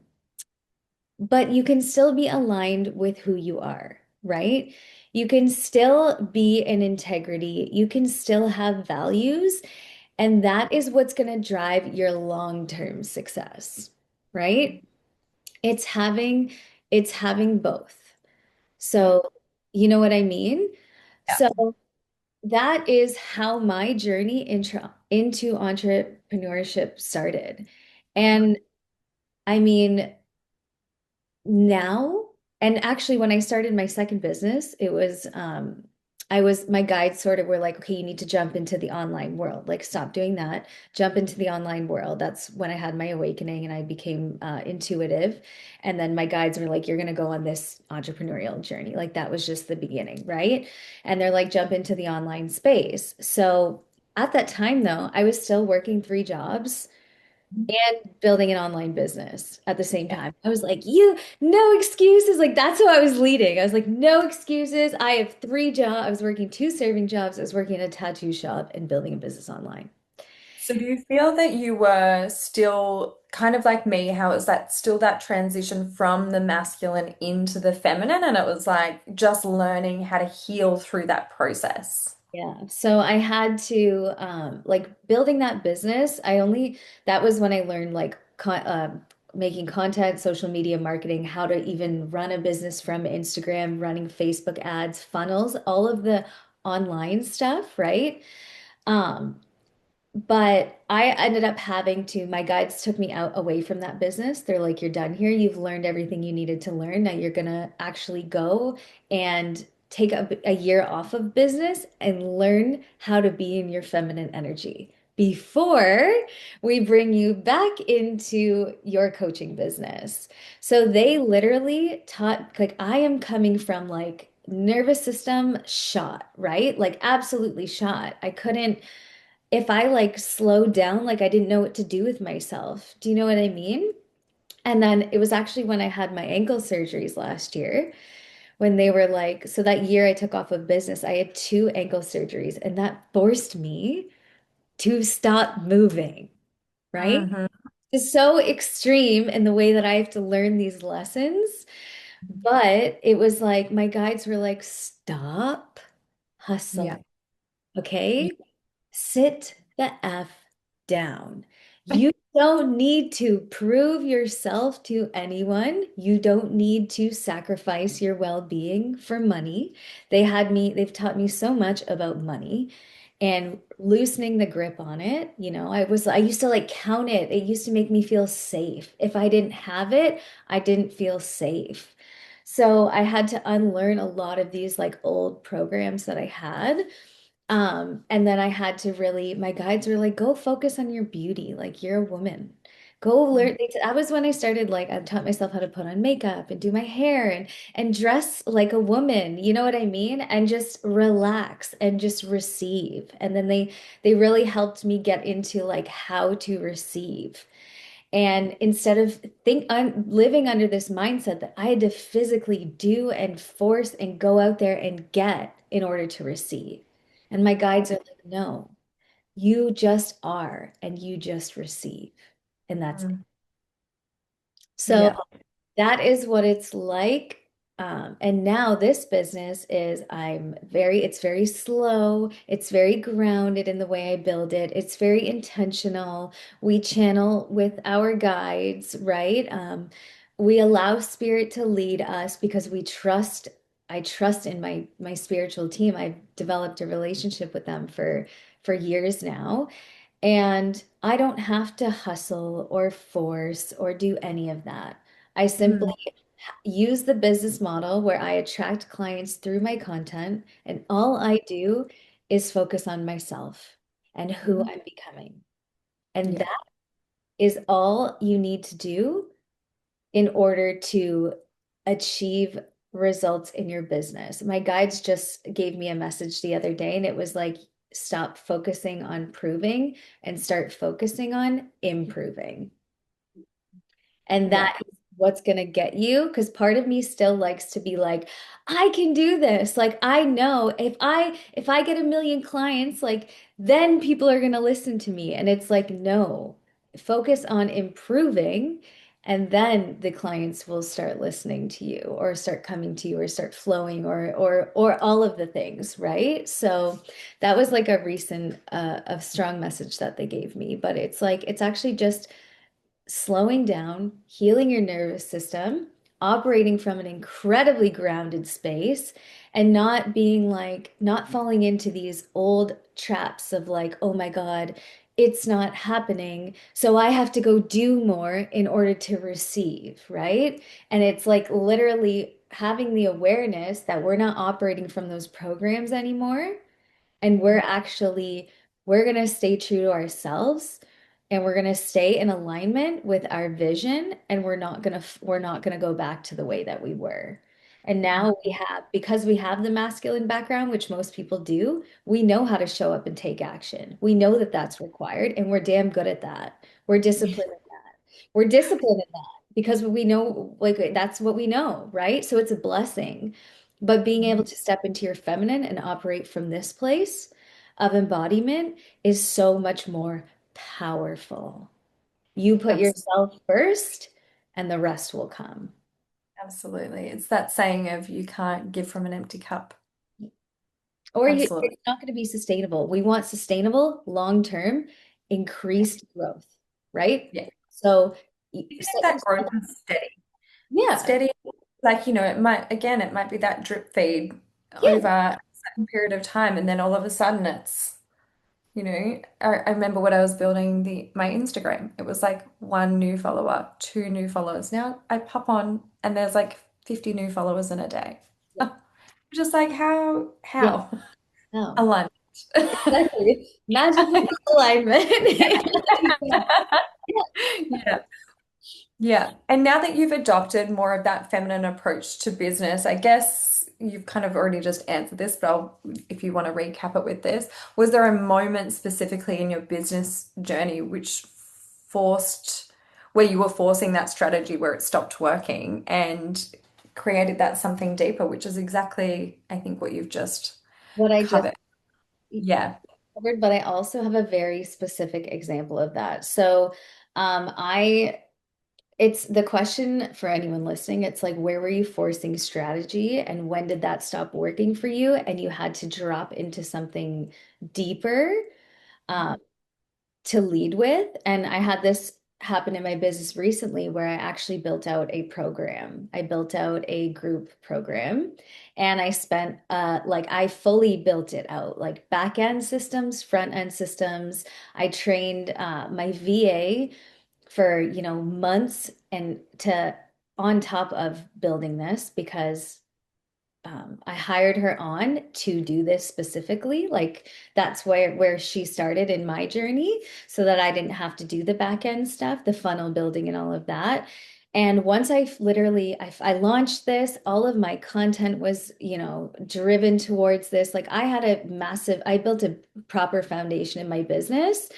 but you can still be aligned with who you are, right? You can still be in integrity. You can still have values. And that is what's going to drive your long-term success, right? It's having it's having both. Yeah. So, you know what I mean? Yeah. So that is how my journey into entrepreneurship started. And I mean, now, and actually when I started my second business, it was my guides sort of were like, okay, you need to jump into the online world. Like stop doing that, jump into the online world. That's when I had my awakening and I became intuitive. And then my guides were like, you're going to go on this entrepreneurial journey. Like that was just the beginning, right? And they're like, jump into the online space. So at that time though, I was still working 3 jobs and building an online business at the same Yeah. time. I was like, no excuses. Like, that's how I was leading. I was like, no excuses. I have 3 jobs. I was working 2 serving jobs. I was working in a tattoo shop and building a business online. So do you feel that you were still kind of like me, how is that still that transition from the masculine into the feminine? And it was like just learning how to heal through that process. Yeah. So I had to, like, building that business. That was when I learned, like, making content, social media marketing, how to even run a business from Instagram, running Facebook ads, funnels, all of the online stuff, right? Um, But I ended up having to, my guides took me out away from that business. They're like, you're done here. You've learned everything you needed to learn. Now you're gonna actually go and take a year off of business and learn how to be in your feminine energy before we bring you back into your coaching business. So they literally taught, like, I am coming from like nervous system shot, right? Like absolutely shot. I couldn't if I like slowed down, like I didn't know what to do with myself. Do you know what I mean? And then it was actually when I had my ankle surgeries last year, when they were like, so that year I took off of business, I had 2 ankle surgeries, and that forced me to stop moving, right? Hmm. It's so extreme in the way that I have to learn these lessons. But it was like my guides were like, stop Yeah. hustling, okay? Sit the F down. You don't need to prove yourself to anyone. You don't need to sacrifice your well-being for money. They've taught me so much about money and loosening the grip on it. I used to like count it. It used to make me feel safe. If I didn't have it, I didn't feel safe. So I had to unlearn a lot of these like old programs that I had. And then I had to really, my guides were like, go focus on your beauty. Like you're a woman. Go learn. That was when I started, like, I taught myself how to put on makeup and do my hair and dress like a woman. You know what I mean? And just relax and just receive. And then they really helped me get into like how to receive. And instead of I'm living under this mindset that I had to physically do and force and go out there and get in order to receive. And my guides are like, no, you just are and you just receive. And that's it. Mm. So Yeah. that is what it's like. And now this business is it's very slow. It's very grounded in the way I build it. It's very intentional. We channel with our guides, right? We allow spirit to lead us because I trust in my spiritual team. I've developed a relationship with them for years now. And I don't have to hustle or force or do any of that. I simply Mm. use the business model where I attract clients through my content, and all I do is focus on myself and who Mhm. I'm becoming. And Yeah. that is all you need to do in order to achieve results in your business. My guides just gave me a message the other day, and it was like, stop focusing on proving and start focusing on improving. And Yeah. that is what's going to get you. Because part of me still likes to be like, I can do this. Like, I know if I get a million clients, like, then people are going to listen to me. And it's like, no, focus on improving. And then the clients will start listening to you or start coming to you or start flowing or all of the things, right? So that was like a recent a strong message that they gave me. But it's like it's actually just slowing down, healing your nervous system, operating from an incredibly grounded space, and not being like, not falling into these old traps of like, oh my God, it's not happening. So I have to go do more in order to receive, right? And it's like literally having the awareness that we're not operating from those programs anymore and we're going to stay true to ourselves and we're going to stay in alignment with our vision and we're not going to go back to the way that we were. And now because we have the masculine background, which most people do, we know how to show up and take action. We know that that's required and we're damn good at that. We're disciplined in that. We're disciplined in that because we know like that's what we know, right? So it's a blessing. But being able to step into your feminine and operate from this place of embodiment is so much more powerful. You put Absolutely. yourself first, and the rest will come. Absolutely. It's that saying of you can't give from an empty cup. It's Absolutely. not going to be sustainable. We want sustainable, long-term, Yeah. increased growth, right? Yeah. So Even if set that yourself, growth is steady, yeah, steady, like, it might be that drip feed over yeah, a certain period of time, and then all of a sudden I remember when I was building my Instagram, it was like one new follower, two new followers. Now I pop on and there's like 50 new followers in a day. yeah, Just like yeah. how No, alignment. exactly. Magical alignment. Yeah. Yeah. And now that you've adopted more of that feminine approach to business, I guess you've kind of already just answered this, but if you want to recap it with this, was there a moment specifically in your business journey where you were forcing that strategy where it stopped working and created that something deeper, which is exactly, I think, what you've just What I just covered. Yeah. covered, but I also have a very specific example of that. So, I it's the question for anyone listening. It's like, where were you forcing strategy and when did that stop working for you? And you had to drop into something deeper um, to lead with. And I had this happen in my business recently where I actually built out a program. I built out a group program and I spent like I fully built it out, like back end systems, front end systems. I trained my VA for, months and to on top of building this because I hired her on to do this specifically. Like that's where she started in my journey, so that I didn't have to do the back end stuff, the funnel building and all of that. And once I launched this, all of my content was, driven towards this. Like I built a proper foundation in my business,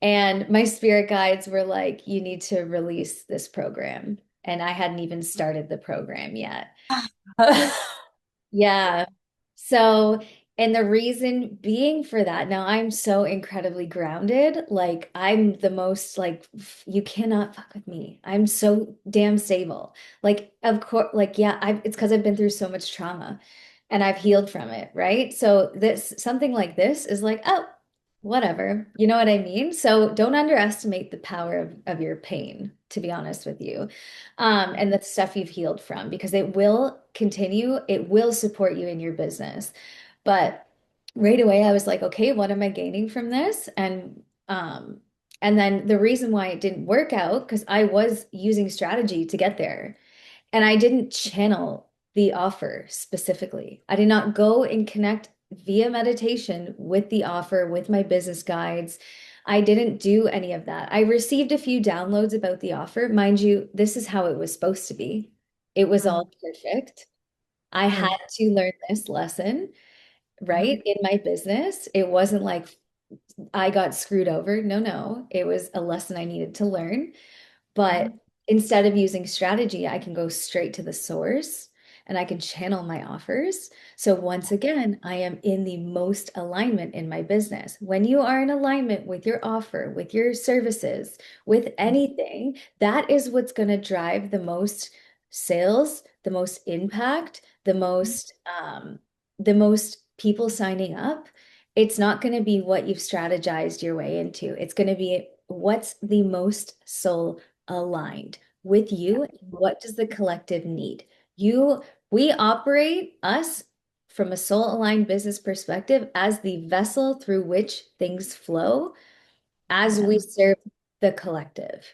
and my spirit guides were like, you need to release this program. And I hadn't even started the program yet. Yeah. So, and the reason being for that, now I'm so incredibly grounded. Like, I'm the most, like, you cannot fuck with me. I'm so damn stable. Like, of course, like, yeah, it's because I've been through so much trauma and I've healed from it, right? So, something like this is like, oh, whatever. You know what I mean? So, don't underestimate the power of your pain, to be honest with you, and the stuff you've healed from, because it will continue, it will support you in your business. But right away, I was like, okay, what am I gaining from this? And then the reason why it didn't work out, because I was using strategy to get there. And I didn't channel the offer specifically. I did not go and connect via meditation with the offer, with my business guides. I didn't do any of that. I received a few downloads about the offer. Mind you, this is how it was supposed to be. It was Mm, all perfect. I had mm, to learn this lesson, mm, right, in my business. It wasn't like I got screwed over. No, no. It was a lesson I needed to learn. But mm, instead of using strategy, I can go straight to the source and I can channel my offers. So once again, I am in the most alignment in my business. When you are in alignment with your offer, with your services, with anything, that is what's going to drive the most sales, the most impact, the most people signing up. It's not going to be what you've strategized your way into. It's going to be what's the most soul aligned with you. What does the collective need? You, we operate us from a soul aligned business perspective as the vessel through which things flow as yeah. we serve the collective,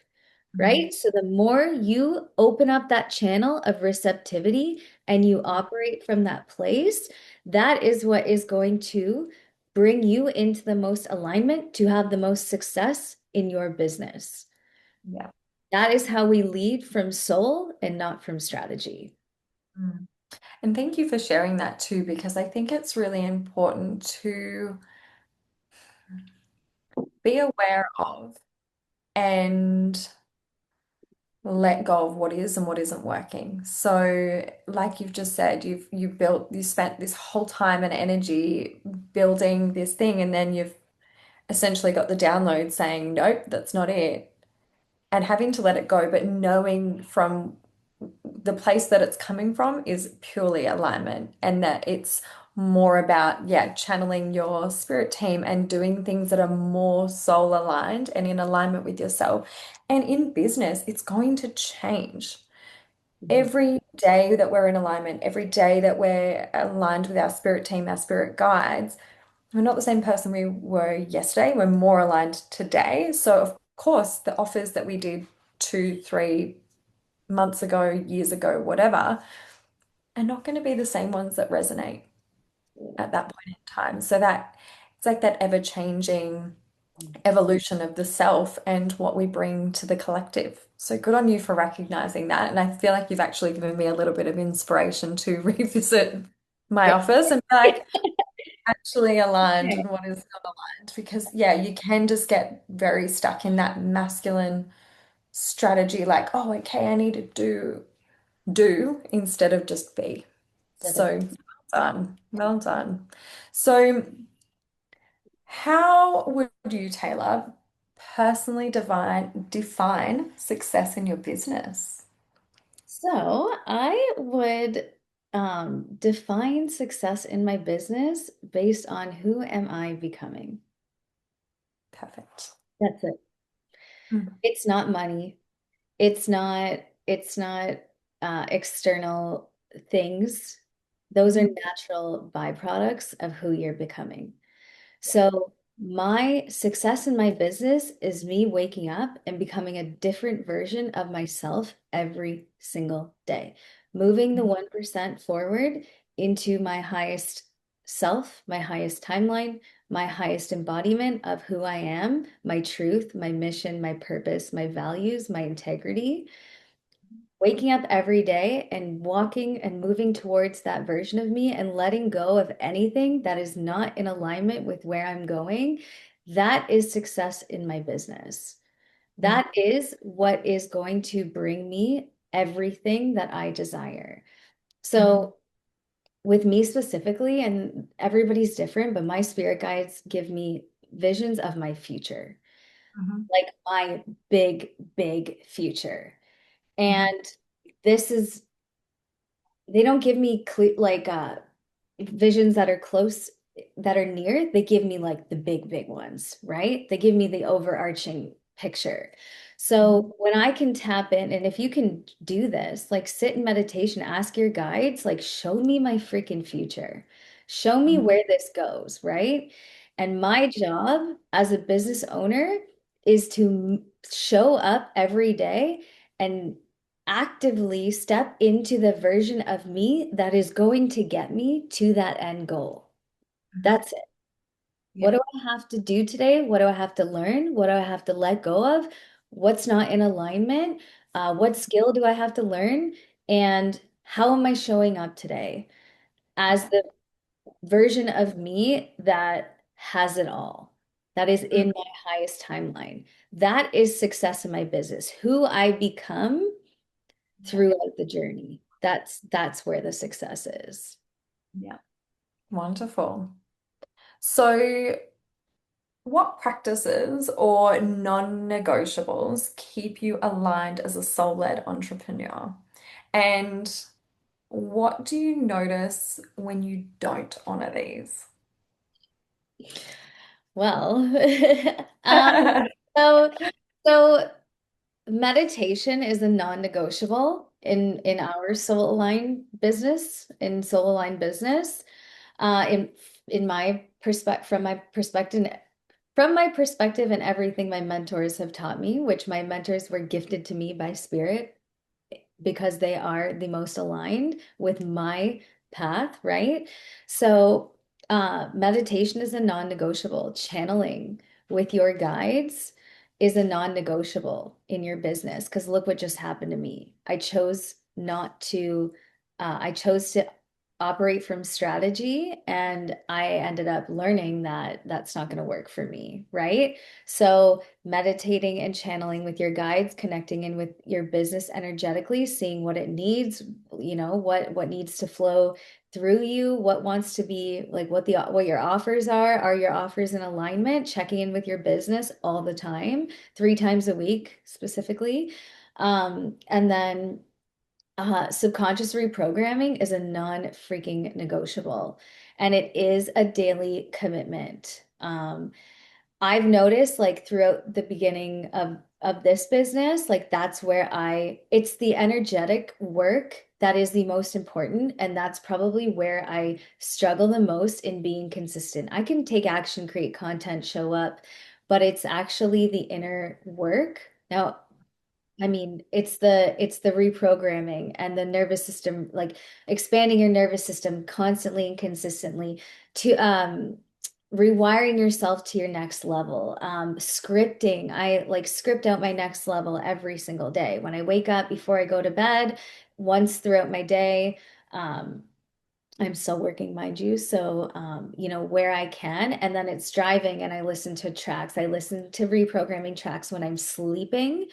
Mm, right? So the more you open up that channel of receptivity and you operate from that place, that is what is going to bring you into the most alignment to have the most success in your business. yeah. That is how we lead from soul and not from strategy. Mm. And thank you for sharing that too, because I think it's really important to be aware of and let go of what is and what isn't working. So, like you've just said, you spent this whole time and energy building this thing, and then you've essentially got the download saying, nope, that's not it. And having to let it go, but knowing from the place that it's coming from is purely alignment, and that it's more about, yeah, channeling your spirit team and doing things that are more soul aligned and in alignment with yourself. And in business, it's going to change. Mhm. Every day that we're in alignment, every day that we're aligned with our spirit team, our spirit guides, we're not the same person we were yesterday. We're more aligned today. So, of course, the offers that we did 2, 3 months ago, years ago, whatever, are not going to be the same ones that resonate at that point in time. So that it's like that ever-changing evolution of the self and what we bring to the collective. So good on you for recognizing that. And I feel like you've actually given me a little bit of inspiration to revisit my Yeah. office and be like, actually aligned Okay. and what is not aligned. Because yeah, you can just get very stuck in that masculine strategy, like, oh, okay, I need to do instead of just be. So well done. Well done. So how would you, Taylor, personally define success in your business? So I would define success in my business based on who am I becoming. Perfect. That's it. Mm, It's not money. It's not external things. Those are mm, natural byproducts of who you're becoming. So My success in my business is me waking up and becoming a different version of myself every single day, moving the 1% forward into my highest self, my highest timeline, my highest embodiment of who I am, my truth, my mission, my purpose, my values, my integrity. Waking up every day and walking and moving towards that version of me and letting go of anything that is not in alignment with where I'm going, that is success in my business. Mm, That is what is going to bring me everything that I desire. mhm, So, with me specifically, and everybody's different, but my spirit guides give me visions of my future, mhm, like my big, big future. mhm, And this is they don't give me visions that are close, that are near. They give me like the big big ones, right? They give me the overarching picture. mhm, So when I can tap in, and if you can do this, like sit in meditation, ask your guides, like show me my freaking future, show me mhm, where this goes, right? And my job as a business owner is to show up every day and actively step into the version of me that is going to get me to that end goal. mhm. That's it. What Yeah. do I have to do today? What do I have to learn? What do I have to let go of? What's not in alignment? What skill do I have to learn? And how am I showing up today as Yeah. the version of me that has it all, that is Mm, in my highest timeline? That is success in my business. Who I become yeah. throughout the journey. That's where the success is. Yeah. Wonderful. So, what practices or non-negotiables keep you aligned as a soul-led entrepreneur? And what do you notice when you don't honor these? Well, um, so so meditation is a non-negotiable in our soul aligned business, in soul aligned business. In my perspective, from my perspective and everything my mentors have taught me, which my mentors were gifted to me by spirit because they are the most aligned with my path, right? So, meditation is a non-negotiable. Channeling with your guides is a non-negotiable in your business. Because look what just happened to me. I chose to operate from strategy, and I ended up learning that that's not going to work for me, right? So, meditating and channeling with your guides, connecting in with your business energetically, seeing what it needs, what needs to flow through you, what wants to be like, what your offers are your offers in alignment, checking in with your business all the time, 3 times a week specifically. And then subconscious reprogramming is a non-freaking negotiable, and it is a daily commitment. I've noticed like throughout the beginning of this business, like that's where it's the energetic work that is the most important, and that's probably where I struggle the most in being consistent. I can take action, create content, show up, but it's actually the inner work. Now, I mean, it's the reprogramming and the nervous system, like expanding your nervous system constantly and consistently to rewiring yourself to your next level. Scripting, I like script out my next level every single day. When I wake up, before I go to bed, once throughout my day. I'm still working, mind you. So, where I can, and then it's driving and I listen to tracks. I listen to reprogramming tracks when I'm sleeping.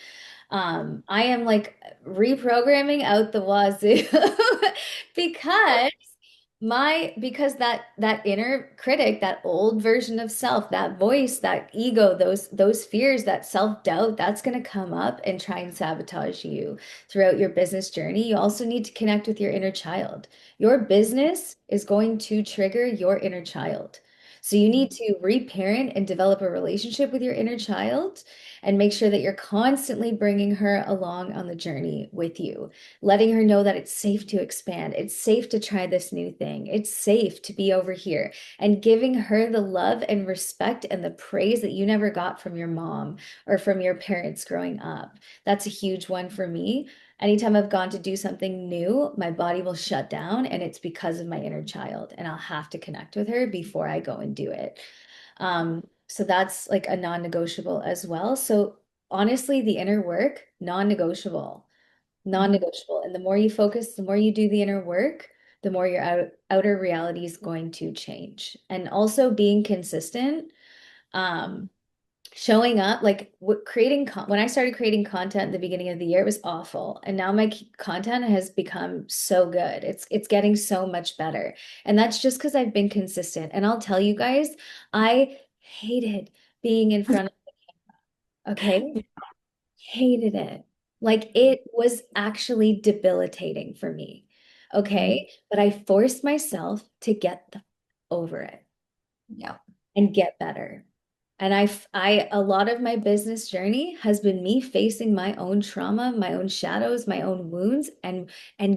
I am like reprogramming out the wazoo because because that inner critic, that old version of self, that voice, that ego, those fears, that self-doubt, that's going to come up and try and sabotage you throughout your business journey. You also need to connect with your inner child. Your business is going to trigger your inner child. So you need to reparent and develop a relationship with your inner child and make sure that you're constantly bringing her along on the journey with you, letting her know that it's safe to expand. It's safe to try this new thing. It's safe to be over here and giving her the love and respect and the praise that you never got from your mom or from your parents growing up. That's a huge one for me. Anytime I've gone to do something new, my body will shut down, and it's because of my inner child, and I'll have to connect with her before I go and do it. So that's like a non-negotiable as well. So honestly, the inner work, non-negotiable, non-negotiable. And the more you focus, the more you do the inner work, the more your outer reality is going to change. And also being consistent. Um, Showing up like when I started creating content at the beginning of the year, it was awful, and now my content has become so good. It's getting so much better, and that's just because I've been consistent. And I'll tell you guys, I hated being in front of, okay, hated it. Like it was actually debilitating for me, Mhm. okay, but I forced myself to get over it Yeah. and get better. And a lot of my business journey has been me facing my own trauma, my own shadows, my own wounds, and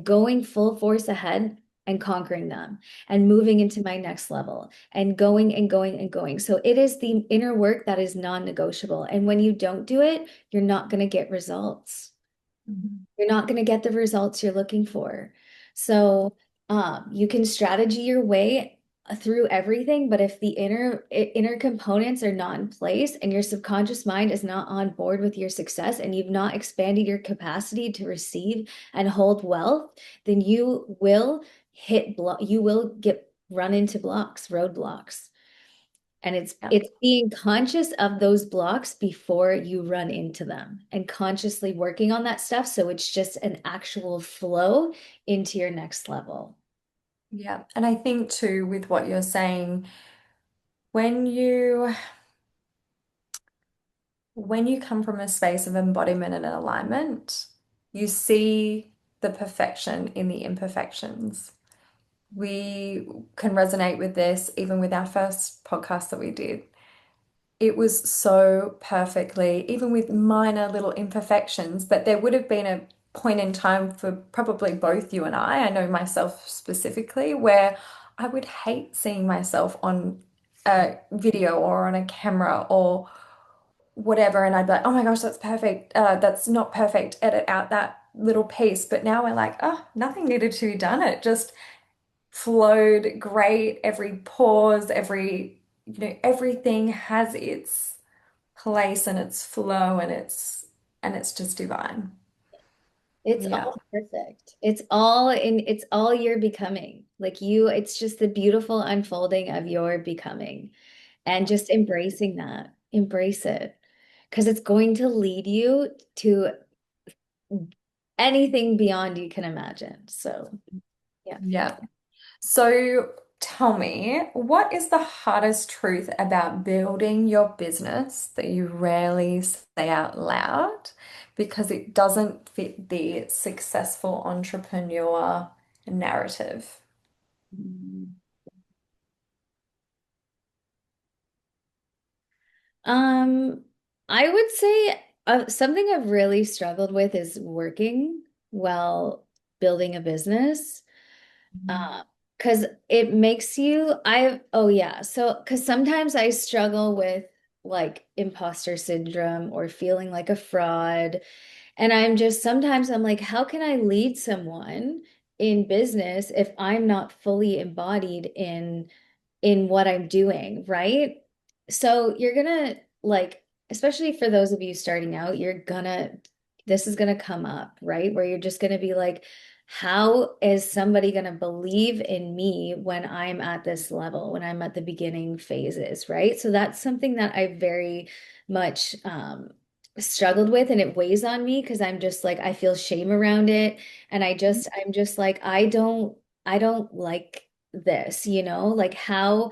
going full force ahead and conquering them and moving into my next level and going and going and going. So it is the inner work that is non-negotiable. And when you don't do it, you're not going to get results. Mhm. You're not going to get the results you're looking for. So you can strategy your way through everything, but if the inner components are not in place and your subconscious mind is not on board with your success and you've not expanded your capacity to receive and hold wealth, then you will get run into blocks, roadblocks. And it's Yeah. it's being conscious of those blocks before you run into them and consciously working on that stuff so it's just an actual flow into your next level. Yeah. And I think too, with what you're saying, when you when you come from a space of embodiment and alignment, you see the perfection in the imperfections. We can resonate with this even with our first podcast that we did. It was so perfectly, even with minor little imperfections, but there would have been a point in time for probably both you and I know myself specifically, where I would hate seeing myself on a video or on a camera or whatever, and I'd be like, oh my gosh, that's perfect. That's not perfect. Edit out that little piece. But now we're like, oh, nothing needed to be done. It just flowed great. Every pause, everything has its place and its flow and it's just divine. It's Yeah. all perfect. It's all you're becoming. It's just the beautiful unfolding of your becoming and just embracing that. Embrace it because it's going to lead you to anything beyond you can imagine. So, yeah. Yeah. So tell me, what is the hardest truth about building your business that you rarely say out loud because it doesn't fit the successful entrepreneur narrative? Um, I would say something I've really struggled with is working while building a business. Because it makes you, oh yeah. So, because sometimes I struggle with like imposter syndrome or feeling like a fraud. And sometimes I'm like, how can I lead someone in business if I'm not fully embodied in what I'm doing, right? So you're gonna like, especially for those of you starting out, this is gonna come up, right? Where you're just gonna be like, how is somebody gonna believe in me when I'm at this level, when I'm at the beginning phases, right? So that's something that I very much struggled with, and it weighs on me because I'm just like, I feel shame around it. And I'm just like, I don't like this, like how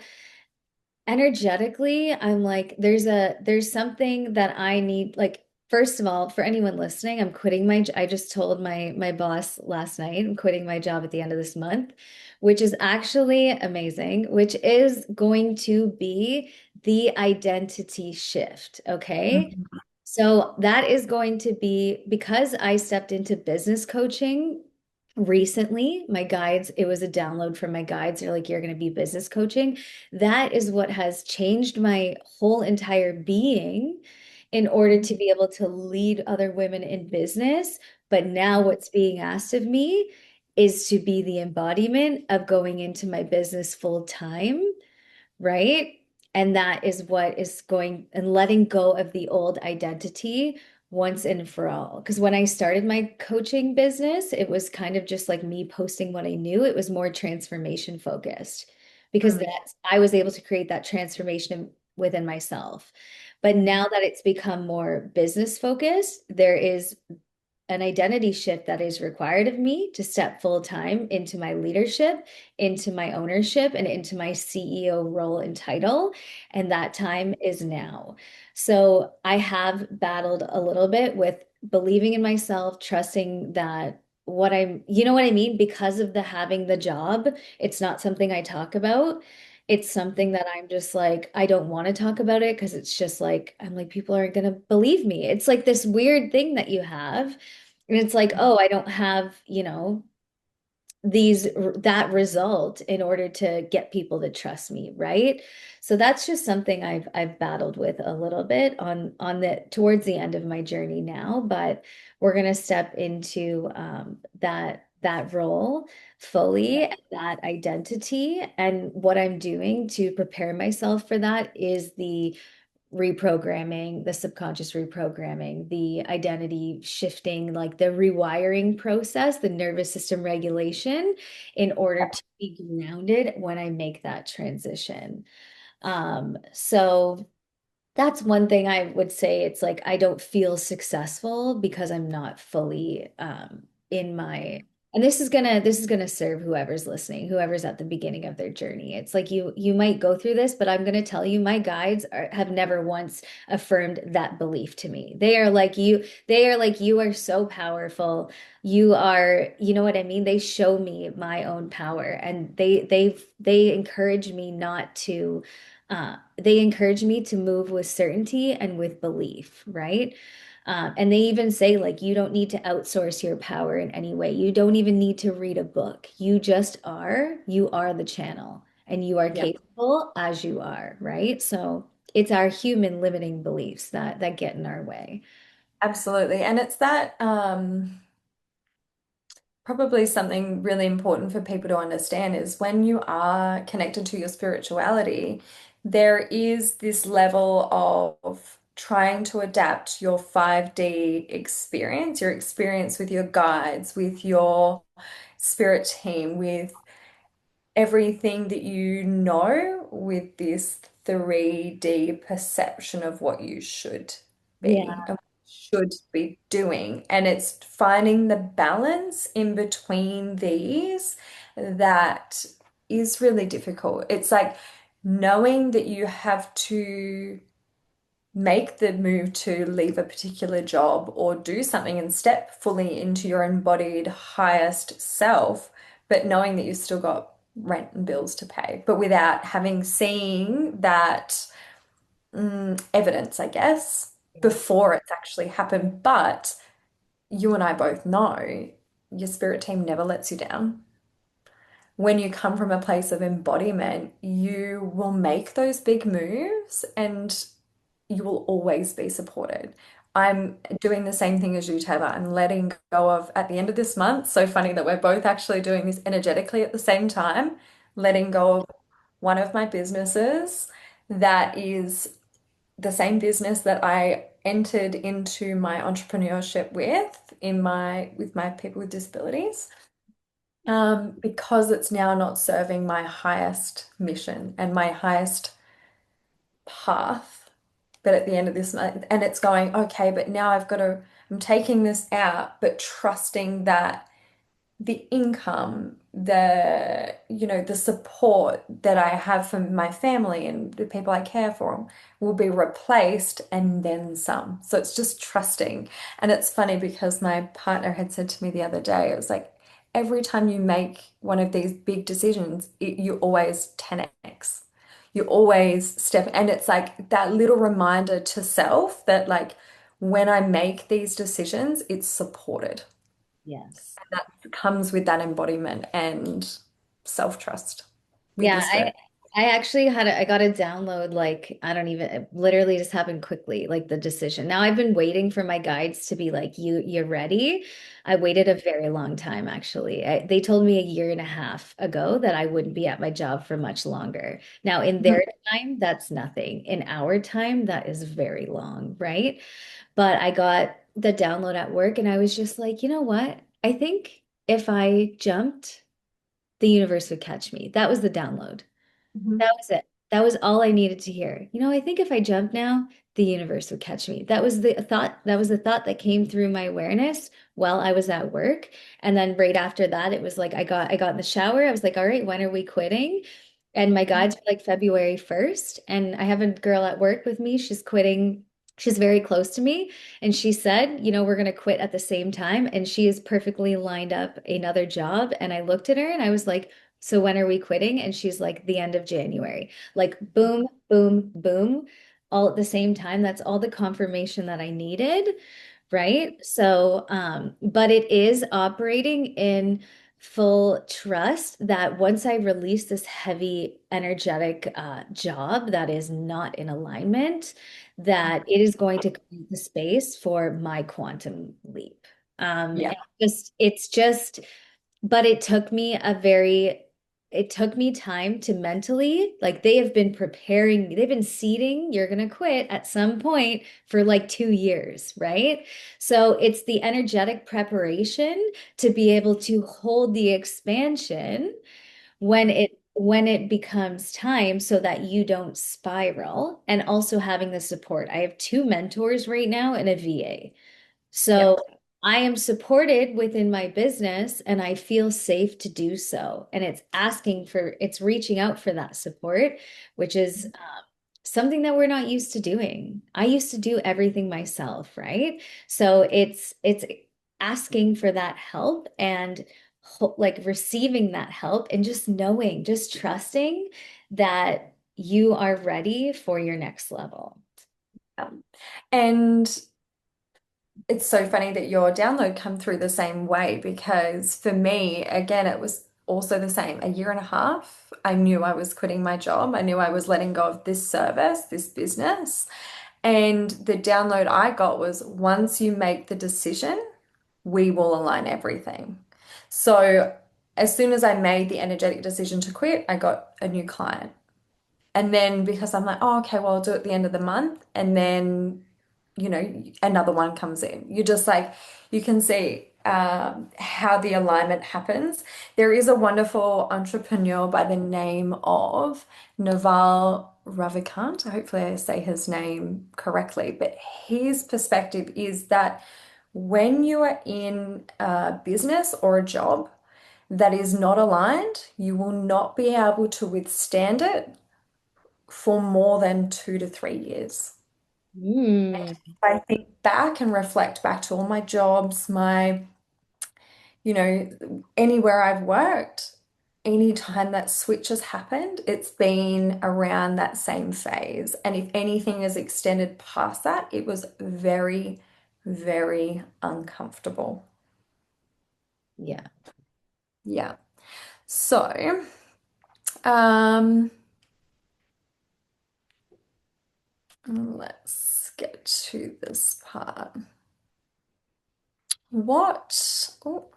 energetically I'm like there's something that I need, like first of all, for anyone listening, I just told my boss last night, I'm quitting my job at the end of this month, which is actually amazing, which is going to be the identity shift, okay? Mhm. So that is going to be because I stepped into business coaching recently. My guides, it was a download from my guides. They're like, you're going to be business coaching. That is what has changed my whole entire being in order to be able to lead other women in business. But now what's being asked of me is to be the embodiment of going into my business full time, right? And that is what is going and letting go of the old identity once and for all. Because when I started my coaching business, it was kind of just like me posting what I knew. It was more transformation focused because Mm. that's I was able to create that transformation within myself. But now that it's become more business focused, there is an identity shift that is required of me to step full time into my leadership, into my ownership, and into my CEO role and title. And that time is now. So I have battled a little bit with believing in myself, trusting that you know what I mean? Because of the having the job, it's not something I talk about. It's something that I'm just like, I don't want to talk about it because it's just like, I'm like, people aren't going to believe me. It's like this weird thing that you have. And it's like, oh, I don't have, that result in order to get people to trust me, right? So that's just something I've battled with a little bit on the towards the end of my journey now, but we're gonna step into that role fully, and that identity. And what I'm doing to prepare myself for that is the reprogramming, the subconscious reprogramming, the identity shifting, like the rewiring process, the nervous system regulation in order to be grounded when I make that transition. So that's one thing I would say. It's like I don't feel successful because I'm not fully in my and this is gonna serve whoever's listening, whoever's at the beginning of their journey. It's like you might go through this, but I'm gonna tell you my guides have never once affirmed that belief to me. They are like you are so powerful. You are, you know what I mean? They show me my own power and they encourage me not to they encourage me to move with certainty and with belief, right? And they even say, like, you don't need to outsource your power in any way. You don't even need to read a book. You are the channel, and you are Yeah, capable as you are, right? So it's our human limiting beliefs that get in our way. absolutely. And it's that probably something really important for people to understand is when you are connected to your spirituality, there is this level of trying to adapt your 5D experience, your experience with your guides, with your spirit team, with everything that you know with this 3D perception of what you should be Yeah. and should be doing. And it's finding the balance in between these that is really difficult. It's like knowing that you have to make the move to leave a particular job or do something and step fully into your embodied highest self, but knowing that you've still got rent and bills to pay, but without having seen that evidence, I guess, Yeah. before it's actually happened. But you and I both know your spirit team never lets you down. When you come from a place of embodiment, you will make those big moves and you will always be supported. I'm doing the same thing as you, Taylor. I'm letting go of at the end of this month. So funny that we're both actually doing this energetically at the same time, letting go of one of my businesses that is the same business that I entered into my entrepreneurship with my people with disabilities. Because it's now not serving my highest mission and my highest path. But at the end of this month, and it's going, okay, but now I'm taking this out, but trusting that the income the support that I have from my family and the people I care for will be replaced and then some. So it's just trusting. And it's funny because my partner had said to me the other day, it was like, every time you make one of these big decisions, you always 10x. You always step, and it's like that little reminder to self that, like, when I make these decisions, it's supported. Yes. That comes with that embodiment and self-trust with Yeah, this work. I actually I got a download like I don't even it literally just happened quickly, like the decision. Now I've been waiting for my guides to be like, you're ready. I waited a very long time actually. They told me a year and a half ago that I wouldn't be at my job for much longer. Now in Mhm. their time, that's nothing. In our time, that is very long, right? But I got the download at work and I was just like, you know what? I think if I jumped, the universe would catch me. That was the download. Mhm. That was it. That was all I needed to hear. You know, I think if I jump now, the universe would catch me. That was the thought. That was the thought that came through my awareness while I was at work. And then right after that, it was like I got in the shower. I was like, all right, when are we quitting? And my guides were like February 1st. And I have a girl at work with me. She's quitting. She's very close to me. And she said, you know, we're going to quit at the same time. And she is perfectly lined up another job. And I looked at her and I was like, so when are we quitting? And she's like, the end of January. Like, boom, boom, boom, all at the same time. That's all the confirmation that I needed. Right. So, but it is operating in full trust that once I release this heavy energetic job that is not in alignment, that it is going to create the space for my quantum leap. Yeah. And it's just, but it took me time to mentally, like they have been preparing me, they've been seeding, you're going to quit at some point for like 2 years, right? So it's the energetic preparation to be able to hold the expansion when it becomes time so that you don't spiral and also having the support. I have two mentors right now and a VA. Yeah. So I am supported within my business and I feel safe to do so. And it's reaching out for that support, which is something that we're not used to doing. I used to do everything myself, right? So it's asking for that help and like receiving that help and just knowing, just trusting that you are ready for your next level. Um, and it's so funny that your download come through the same way because for me, again, it was also the same. A year and a half, I knew I was quitting my job. I knew I was letting go of this service, this business. And the download I got was once you make the decision, we will align everything. So as soon as I made the energetic decision to quit, I got a new client. And then because I'm like, oh, okay, well, I'll do it at the end of the month. And then, another one comes in. You just like, you can see how the alignment happens. There is a wonderful entrepreneur by the name of Naval Ravikant. Hopefully, I say his name correctly. But his perspective is that when you are in a business or a job that is not aligned, you will not be able to withstand it for more than 2 to 3 years. Mm. I think back and reflect back to all my jobs, anywhere I've worked, any time that switch has happened, it's been around that same phase. And if anything is extended past that, it was very, very uncomfortable. Yeah. Yeah. So, um, let's get to this part. What? Oh,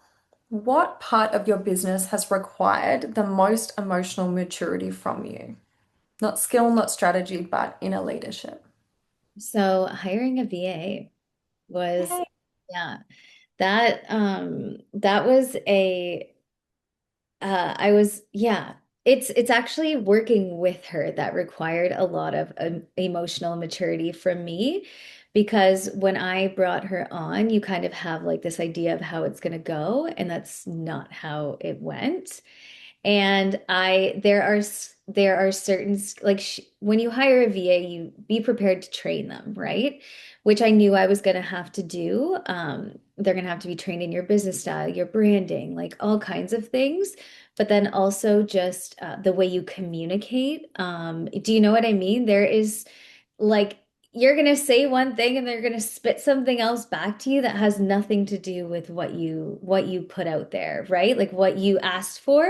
what part of your business has required the most emotional maturity from you? Not skill, not strategy, but inner leadership. So hiring a VA was, Hey. yeah, that was a I was, yeah. It's actually working with her that required a lot of emotional maturity from me because when I brought her on, you kind of have like this idea of how it's going to go, and that's not how it went. And there are certain like sh when you hire a VA, you be prepared to train them, right? Which I knew I was going to have to do. They're going to have to be trained in your business style, your branding, like all kinds of things. But then also just the way you communicate. Do you know what I mean? There is like you're going to say one thing and they're going to spit something else back to you that has nothing to do with what you put out there, right? Like what you asked for.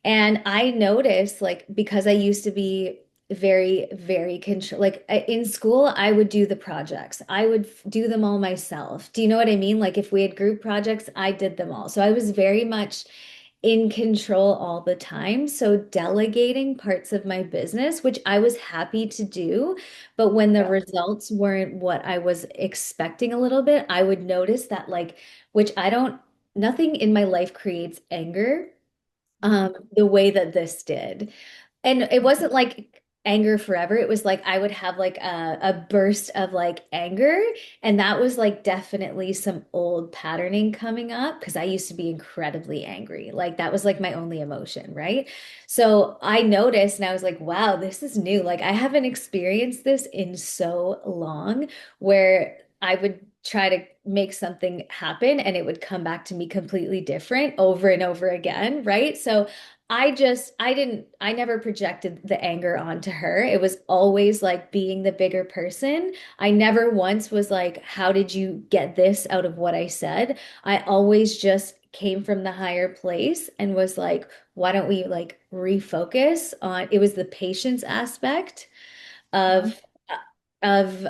And I noticed, like, because I used to be very, very control, like in school, I would do the projects. I would do them all myself. Do you know what I mean? Like, if we had group projects, I did them all. So I was very much in control all the time. So delegating parts of my business, which I was happy to do, but when the Yeah. results weren't what I was expecting a little bit, I would notice that, like, which I don't, nothing in my life creates anger the way that this did. And it wasn't like anger forever. It was like I would have like a burst of like anger. And that was like definitely some old patterning coming up because I used to be incredibly angry. Like that was like my only emotion, right? So I noticed and I was like, wow, this is new. Like I haven't experienced this in so long where I would try to make something happen and it would come back to me completely different over and over again, right? So I never projected the anger onto her. It was always like being the bigger person. I never once was like, how did you get this out of what I said? I always just came from the higher place and was like, why don't we like refocus on, it was the patience aspect Mhm. of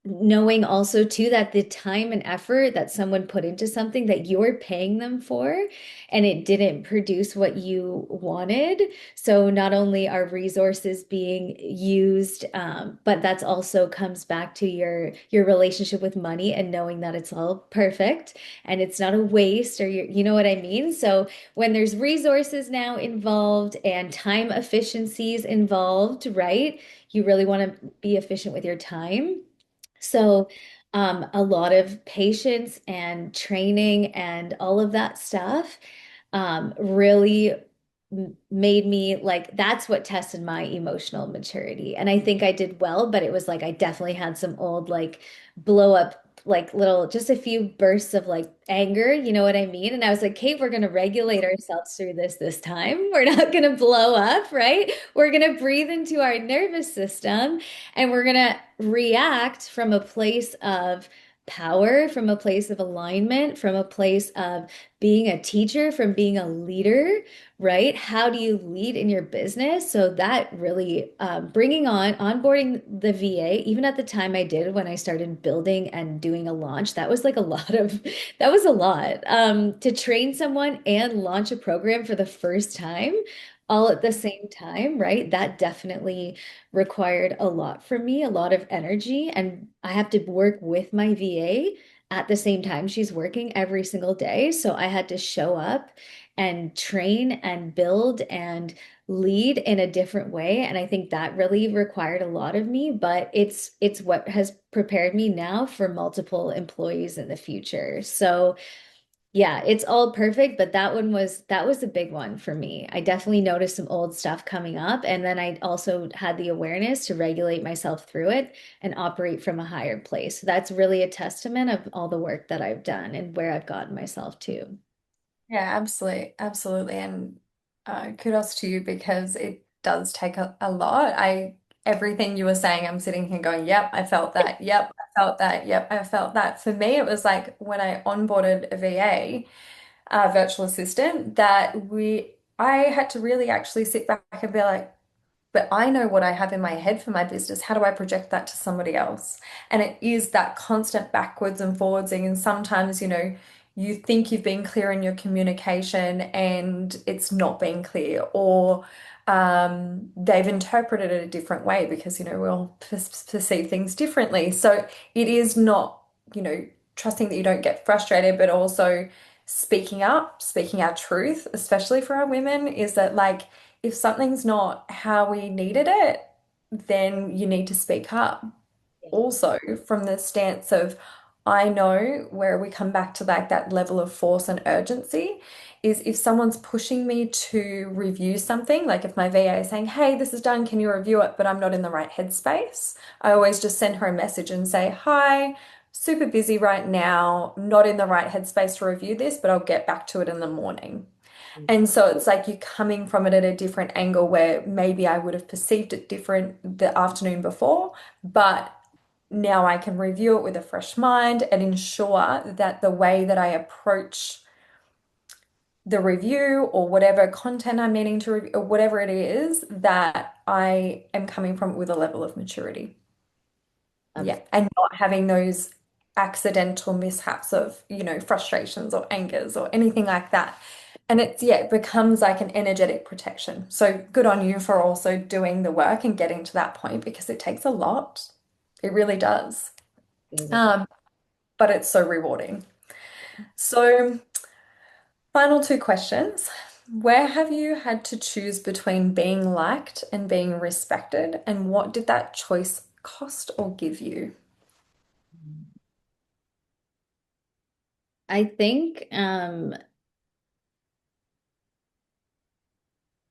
knowing also too that the time and effort that someone put into something that you're paying them for and it didn't produce what you wanted. So not only are resources being used, but that's also comes back to your relationship with money and knowing that it's all perfect and it's not a waste or you know what I mean? So when there's resources now involved and time efficiencies involved, right? You really want to be efficient with your time. So, a lot of patience and training and all of that stuff really made me like that's what tested my emotional maturity. And I think I did well, but it was like I definitely had some old like blow up like little just a few bursts of like anger, you know what I mean? And I was like, Kate, we're going to regulate ourselves through this time. We're not going to blow up, right? We're going to breathe into our nervous system and we're going to react from a place of power, from a place of alignment, from a place of being a teacher, from being a leader, right? How do you lead in your business? So that really bringing on onboarding the VA, even at the time I did when I started building and doing a launch, that was like a lot of, that was a lot to train someone and launch a program for the first time. All at the same time, right? That definitely required a lot from me, a lot of energy. And I have to work with my VA at the same time she's working every single day. So I had to show up and train and build and lead in a different way. And I think that really required a lot of me, but it's what has prepared me now for multiple employees in the future. So yeah, it's all perfect, but that was a big one for me. I definitely noticed some old stuff coming up, and then I also had the awareness to regulate myself through it and operate from a higher place. So that's really a testament of all the work that I've done and where I've gotten myself to. Yeah, absolutely, absolutely, and kudos to you because it does take a lot. Everything you were saying, I'm sitting here going, "Yep, I felt that. Yep, I felt that. Yep, I felt that." For me, it was like when I onboarded a VA, virtual assistant, I had to really actually sit back and be like, but I know what I have in my head for my business. How do I project that to somebody else? And it is that constant backwards and forwardsing. And sometimes, you think you've been clear in your communication and it's not been clear, or they've interpreted it a different way because, we all perceive things differently. So it is not, trusting that you don't get frustrated, but also speaking up, speaking our truth, especially for our women, is that like, if something's not how we needed it, then you need to speak up. Yeah. Also, from the stance of, I know where we come back to like that level of force and urgency is if someone's pushing me to review something, like if my VA is saying, hey, this is done, can you review it? But I'm not in the right headspace. I always just send her a message and say, hi, super busy right now, not in the right headspace to review this, but I'll get back to it in the morning. And so it's like you're coming from it at a different angle where maybe I would have perceived it different the afternoon before, but now I can review it with a fresh mind and ensure that the way that I approach the review or whatever content I'm needing to review or whatever it is, that I am coming from it with a level of maturity. Yeah. And not having those accidental mishaps of, frustrations or angers or anything like that. And it becomes like an energetic protection. So good on you for also doing the work and getting to that point because it takes a lot. It really does. Absolutely. Um, but it's so rewarding. So, final two questions. Where have you had to choose between being liked and being respected? And what did that choice cost or give you? I think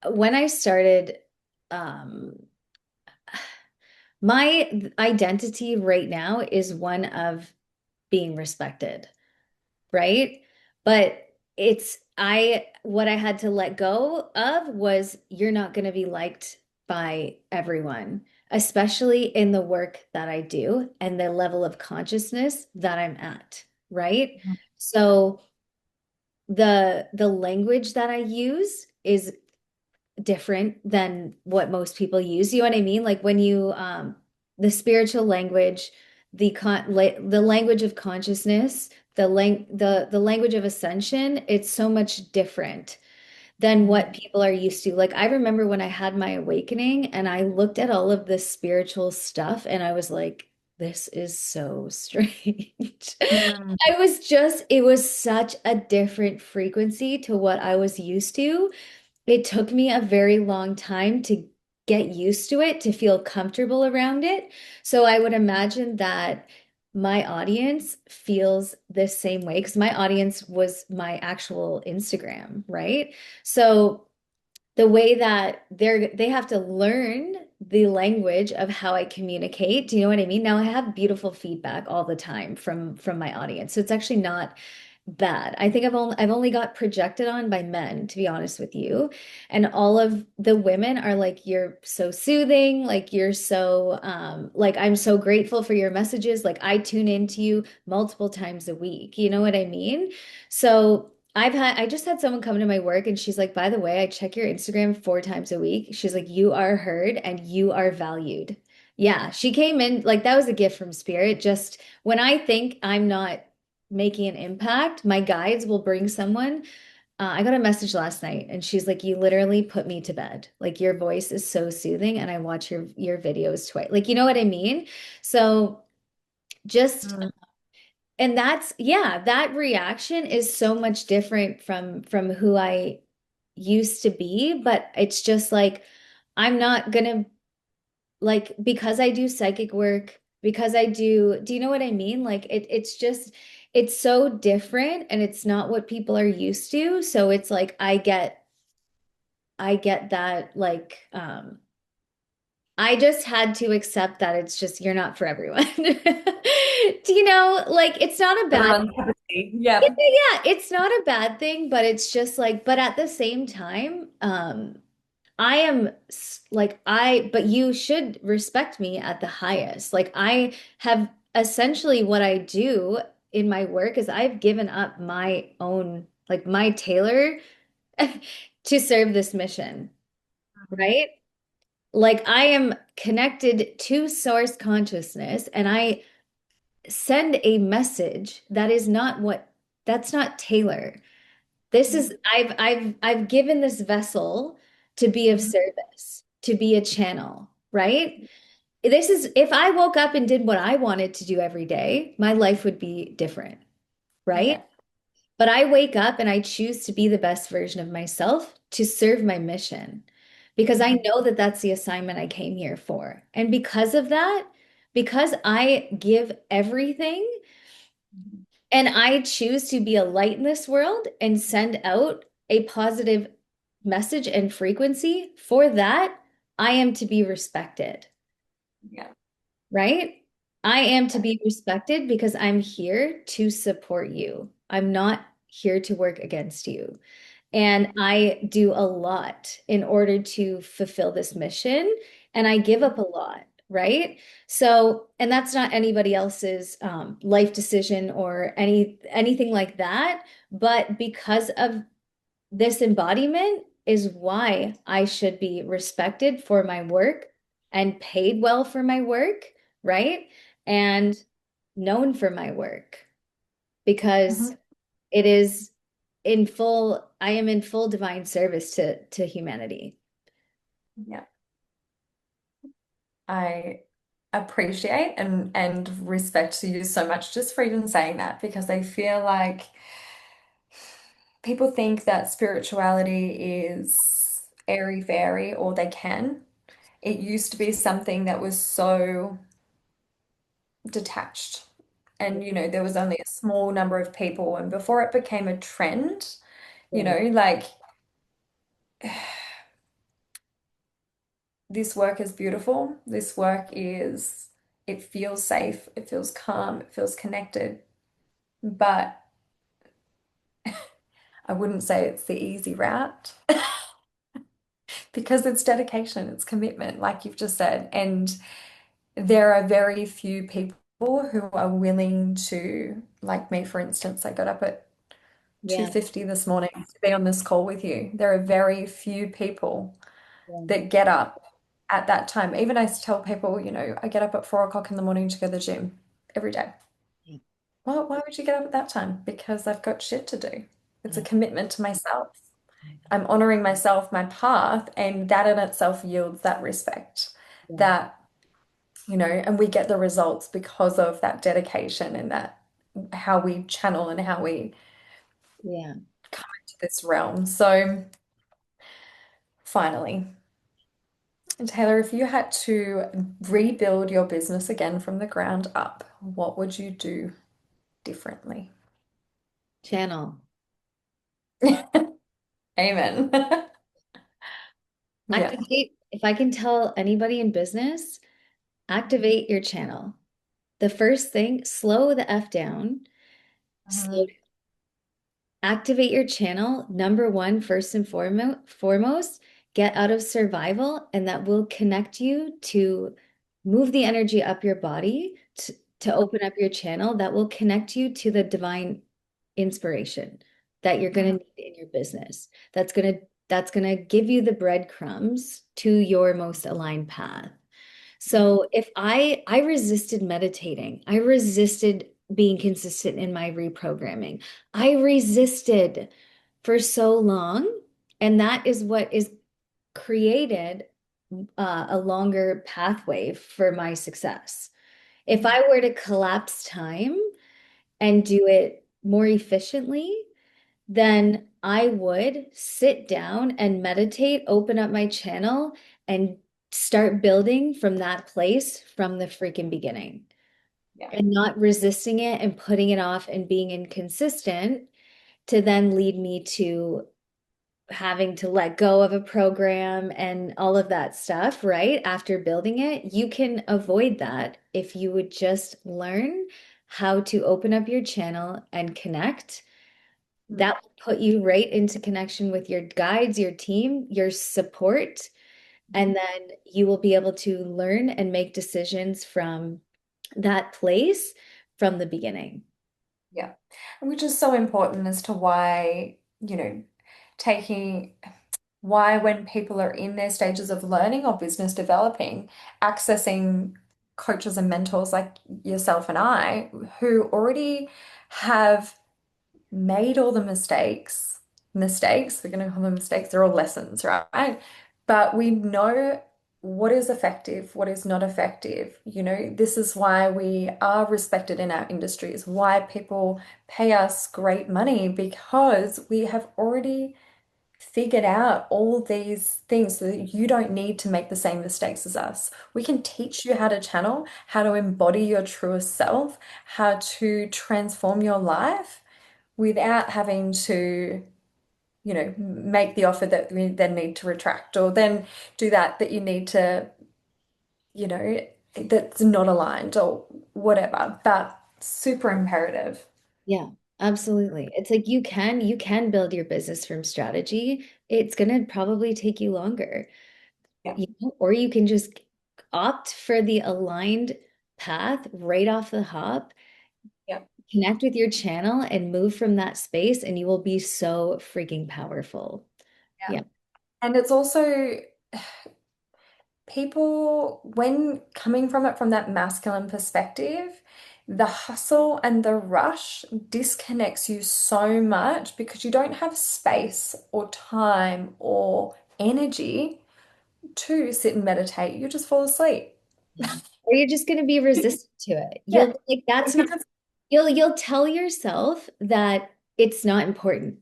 when I started, um, my identity right now is one of being respected, right? But what I had to let go of was you're not going to be liked by everyone, especially in the work that I do and the level of consciousness that I'm at, right? So the language that I use is different than what most people use. You know what I mean? Like when you the spiritual language, the language of consciousness, the language of ascension, it's so much different than what people are used to. Like I remember when I had my awakening and I looked at all of this spiritual stuff and I was like, this is so strange. Mm, It was such a different frequency to what I was used to. It took me a very long time to get used to it, to feel comfortable around it. So I would imagine that my audience feels this same way because my audience was my actual Instagram, right? So the way that they have to learn the language of how I communicate. Do you know what I mean? Now I have beautiful feedback all the time from my audience. So it's actually not bad. I think I've only got projected on by men, to be honest with you. And all of the women are like, you're so soothing, like you're so like I'm so grateful for your messages. Like I tune into you multiple times a week. You know what I mean? So I just had someone come to my work and she's like, by the way, I check your Instagram 4 times a week. She's like, you are heard and you are valued. Yeah, she came in like that was a gift from spirit. Just when I think I'm not making an impact, my guides will bring someone. I got a message last night and she's like, you literally put me to bed. Like your voice is so soothing and I watch your videos twice. Like, you know what I mean? So just mm, and that's yeah, that reaction is so much different from who I used to be, but it's just like I'm not gonna like because I do psychic work, because do you know what I mean? Like it's just it's so different and it's not what people are used to. So it's like I get that like I just had to accept that it's just you're not for everyone. Do you know, like it's not a bad everyone's cup of tea. yeah, Yep. yeah, it's not a bad thing, but it's just like, but at the same time, I am like, but you should respect me at the highest. Like, I have essentially what I do in my work is I've given up my own, like, my Taylor to serve this mission, right? Like, I am connected to source consciousness and I send a message that is not that's not Taylor. This is I've given this vessel to be of Mhm. service, to be a channel, right? This is if I woke up and did what I wanted to do every day, my life would be different, right? Yeah. But I wake up and I choose to be the best version of myself to serve my mission. because I know that that's the assignment I came here for. And because of that, because I give everything Mhm. and I choose to be a light in this world and send out a positive message and frequency, for that, I am to be respected, Yeah. right? I am to Yeah. be respected because I'm here to support you. I'm not here to work against you. And I do a lot in order to fulfill this mission, and I give up a lot, right? So, and that's not anybody else's life decision or anything like that, but because of this embodiment is why I should be respected for my work and paid well for my work, right? And known for my work because Mhm. it is I am in full divine service to humanity. Yeah. I appreciate and respect you so much just for even saying that because I feel like people think that spirituality is airy-fairy or they can. It used to be something that was so detached. And, there was only a small number of people. And before it became a trend, Yeah, like this work is beautiful. This work it feels safe, it feels calm, it feels connected. But I wouldn't say it's the easy route because it's dedication, it's commitment, like you've just said. And there are very few people who are willing to, like me, for instance, I got up at yeah, 2:50 this morning to be on this call with you. There are very few people yeah, that get up at that time. Even I tell people, I get up at 4 o'clock in the morning to go to the gym every day. yeah, Well, why would you get up at that time? Because I've got shit to do. It's a commitment to myself. I'm honoring myself, my path, and that in itself yields that respect. yeah, That, and we get the results because of that dedication and that how we channel and how we yeah. come into this realm. So finally, Taylor, if you had to rebuild your business again from the ground up, what would you do differently? Channel. Amen. Yeah. Activate, if I can tell anybody in business, activate your channel. The first thing, slow the F down. Slow Mhm. Activate your channel. Number one, first and foremost, get out of survival, and that will connect you to move the energy up your body to open up your channel. That will connect you to the divine inspiration that you're going Mhm. to need in your business. That's going to give you the breadcrumbs to your most aligned path. So if I resisted meditating, I resisted being consistent in my reprogramming. I resisted for so long, and that is what is created a longer pathway for my success. If Mhm. I were to collapse time and do it more efficiently, then I would sit down and meditate, open up my channel, and start building from that place from the freaking beginning Yeah. and not resisting it and putting it off and being inconsistent to then lead me to having to let go of a program and all of that stuff, right? After building it, you can avoid that if you would just learn how to open up your channel and connect. Mm. That will put you right into connection with your guides, your team, your support, and then you will be able to learn and make decisions from that place from the beginning. Yeah. Which is so important as to why, taking why when people are in their stages of learning or business developing, accessing coaches and mentors like yourself and I, who already have made all the mistakes, we're going to call them mistakes, they're all lessons, right? But we know what is effective, what is not effective. This is why we are respected in our industries, why people pay us great money because we have already figured out all these things so that you don't need to make the same mistakes as us. We can teach you how to channel, how to embody your truest self, how to transform your life without having to, make the offer that we then need to retract or then do that you need to, you know, that's not aligned or whatever. But super imperative. Yeah, absolutely. It's like you can build your business from strategy. It's gonna probably take you longer, Yeah. or you can just opt for the aligned path right off the hop, Yeah. connect with your channel and move from that space, and you will be so freaking powerful. Yeah. Yeah. And it's also people, when coming from it from that masculine perspective, the hustle and the rush disconnects you so much because you don't have space or time or energy to sit and meditate. You just fall asleep. Yeah. Or you're just going to be resistant to it. Yeah. You'll like Or that's you not just, you'll tell yourself that it's not important.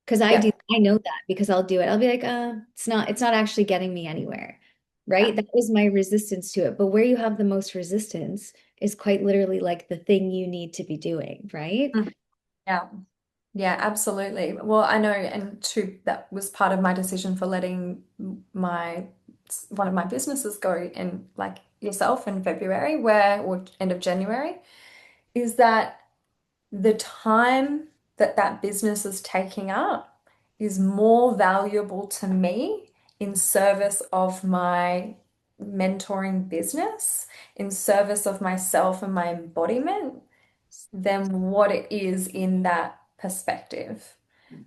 Because yeah. I know that because I'll do it. I'll be like, it's not actually getting me anywhere. Yeah. Right? That was my resistance to it. But where you have the most resistance is quite literally like the thing you need to be doing, right? Mhm. Yeah. Yeah, absolutely. Well, I know, and too, that was part of my decision for letting my one of my businesses go in, like yourself, in February, or end of January, is that the time that that business is taking up is more valuable to me in service of my mentoring business, in service of myself and my embodiment than what it is in that perspective.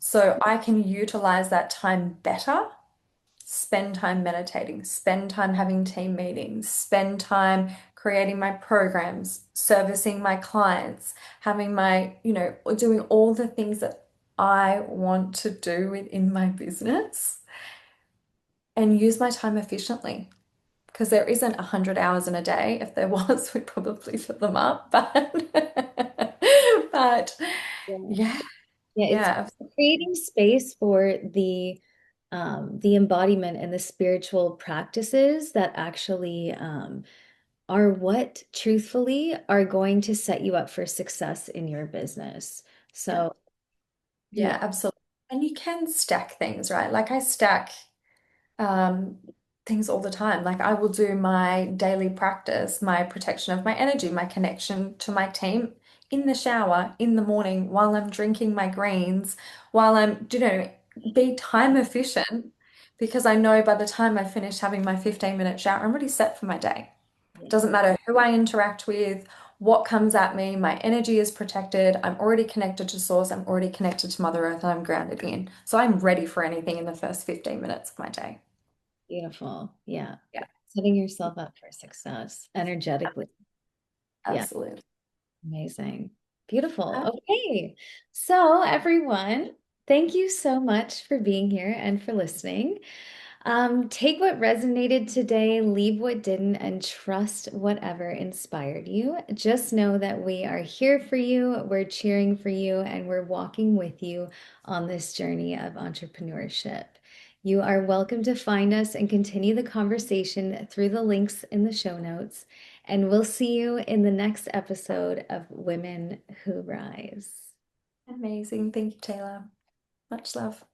So I can utilize that time better, spend time meditating, spend time having team meetings, spend time creating my programs, servicing my clients, having my, doing all the things that I want to do within my business and use my time efficiently. Because there isn't 100 hours in a day. If there was, we'd probably fill them up. But Yeah. yeah, Yeah, it's yeah, creating space for the embodiment and the spiritual practices that actually are what truthfully are going to set you up for success in your business. yeah, So, yeah, yeah, absolutely. And you can stack things, right? Like I stack um, things all the time. Like I will do my daily practice, my protection of my energy, my connection to my team in the shower, in the morning, while I'm drinking my greens, while I'm, be time efficient because I know by the time I finish having my 15-minute shower, I'm already set for my day. yeah, Doesn't matter who I interact with, what comes at me, my energy is protected. I'm already connected to source. I'm already connected to Mother Earth and I'm grounded in. So I'm ready for anything in the first 15 minutes of my day. beautiful. Yeah. Yeah, Setting yourself up for success energetically. Yeah. absolutely. Amazing. Beautiful. Okay. So, everyone, thank you so much for being here and for listening. Take what resonated today, leave what didn't, and trust whatever inspired you. Just know that we are here for you, we're cheering for you, and we're walking with you on this journey of entrepreneurship. You are welcome to find us and continue the conversation through the links in the show notes. And we'll see you in the next episode of Women Who Rise. Amazing. Thank you, Taylor. Much love.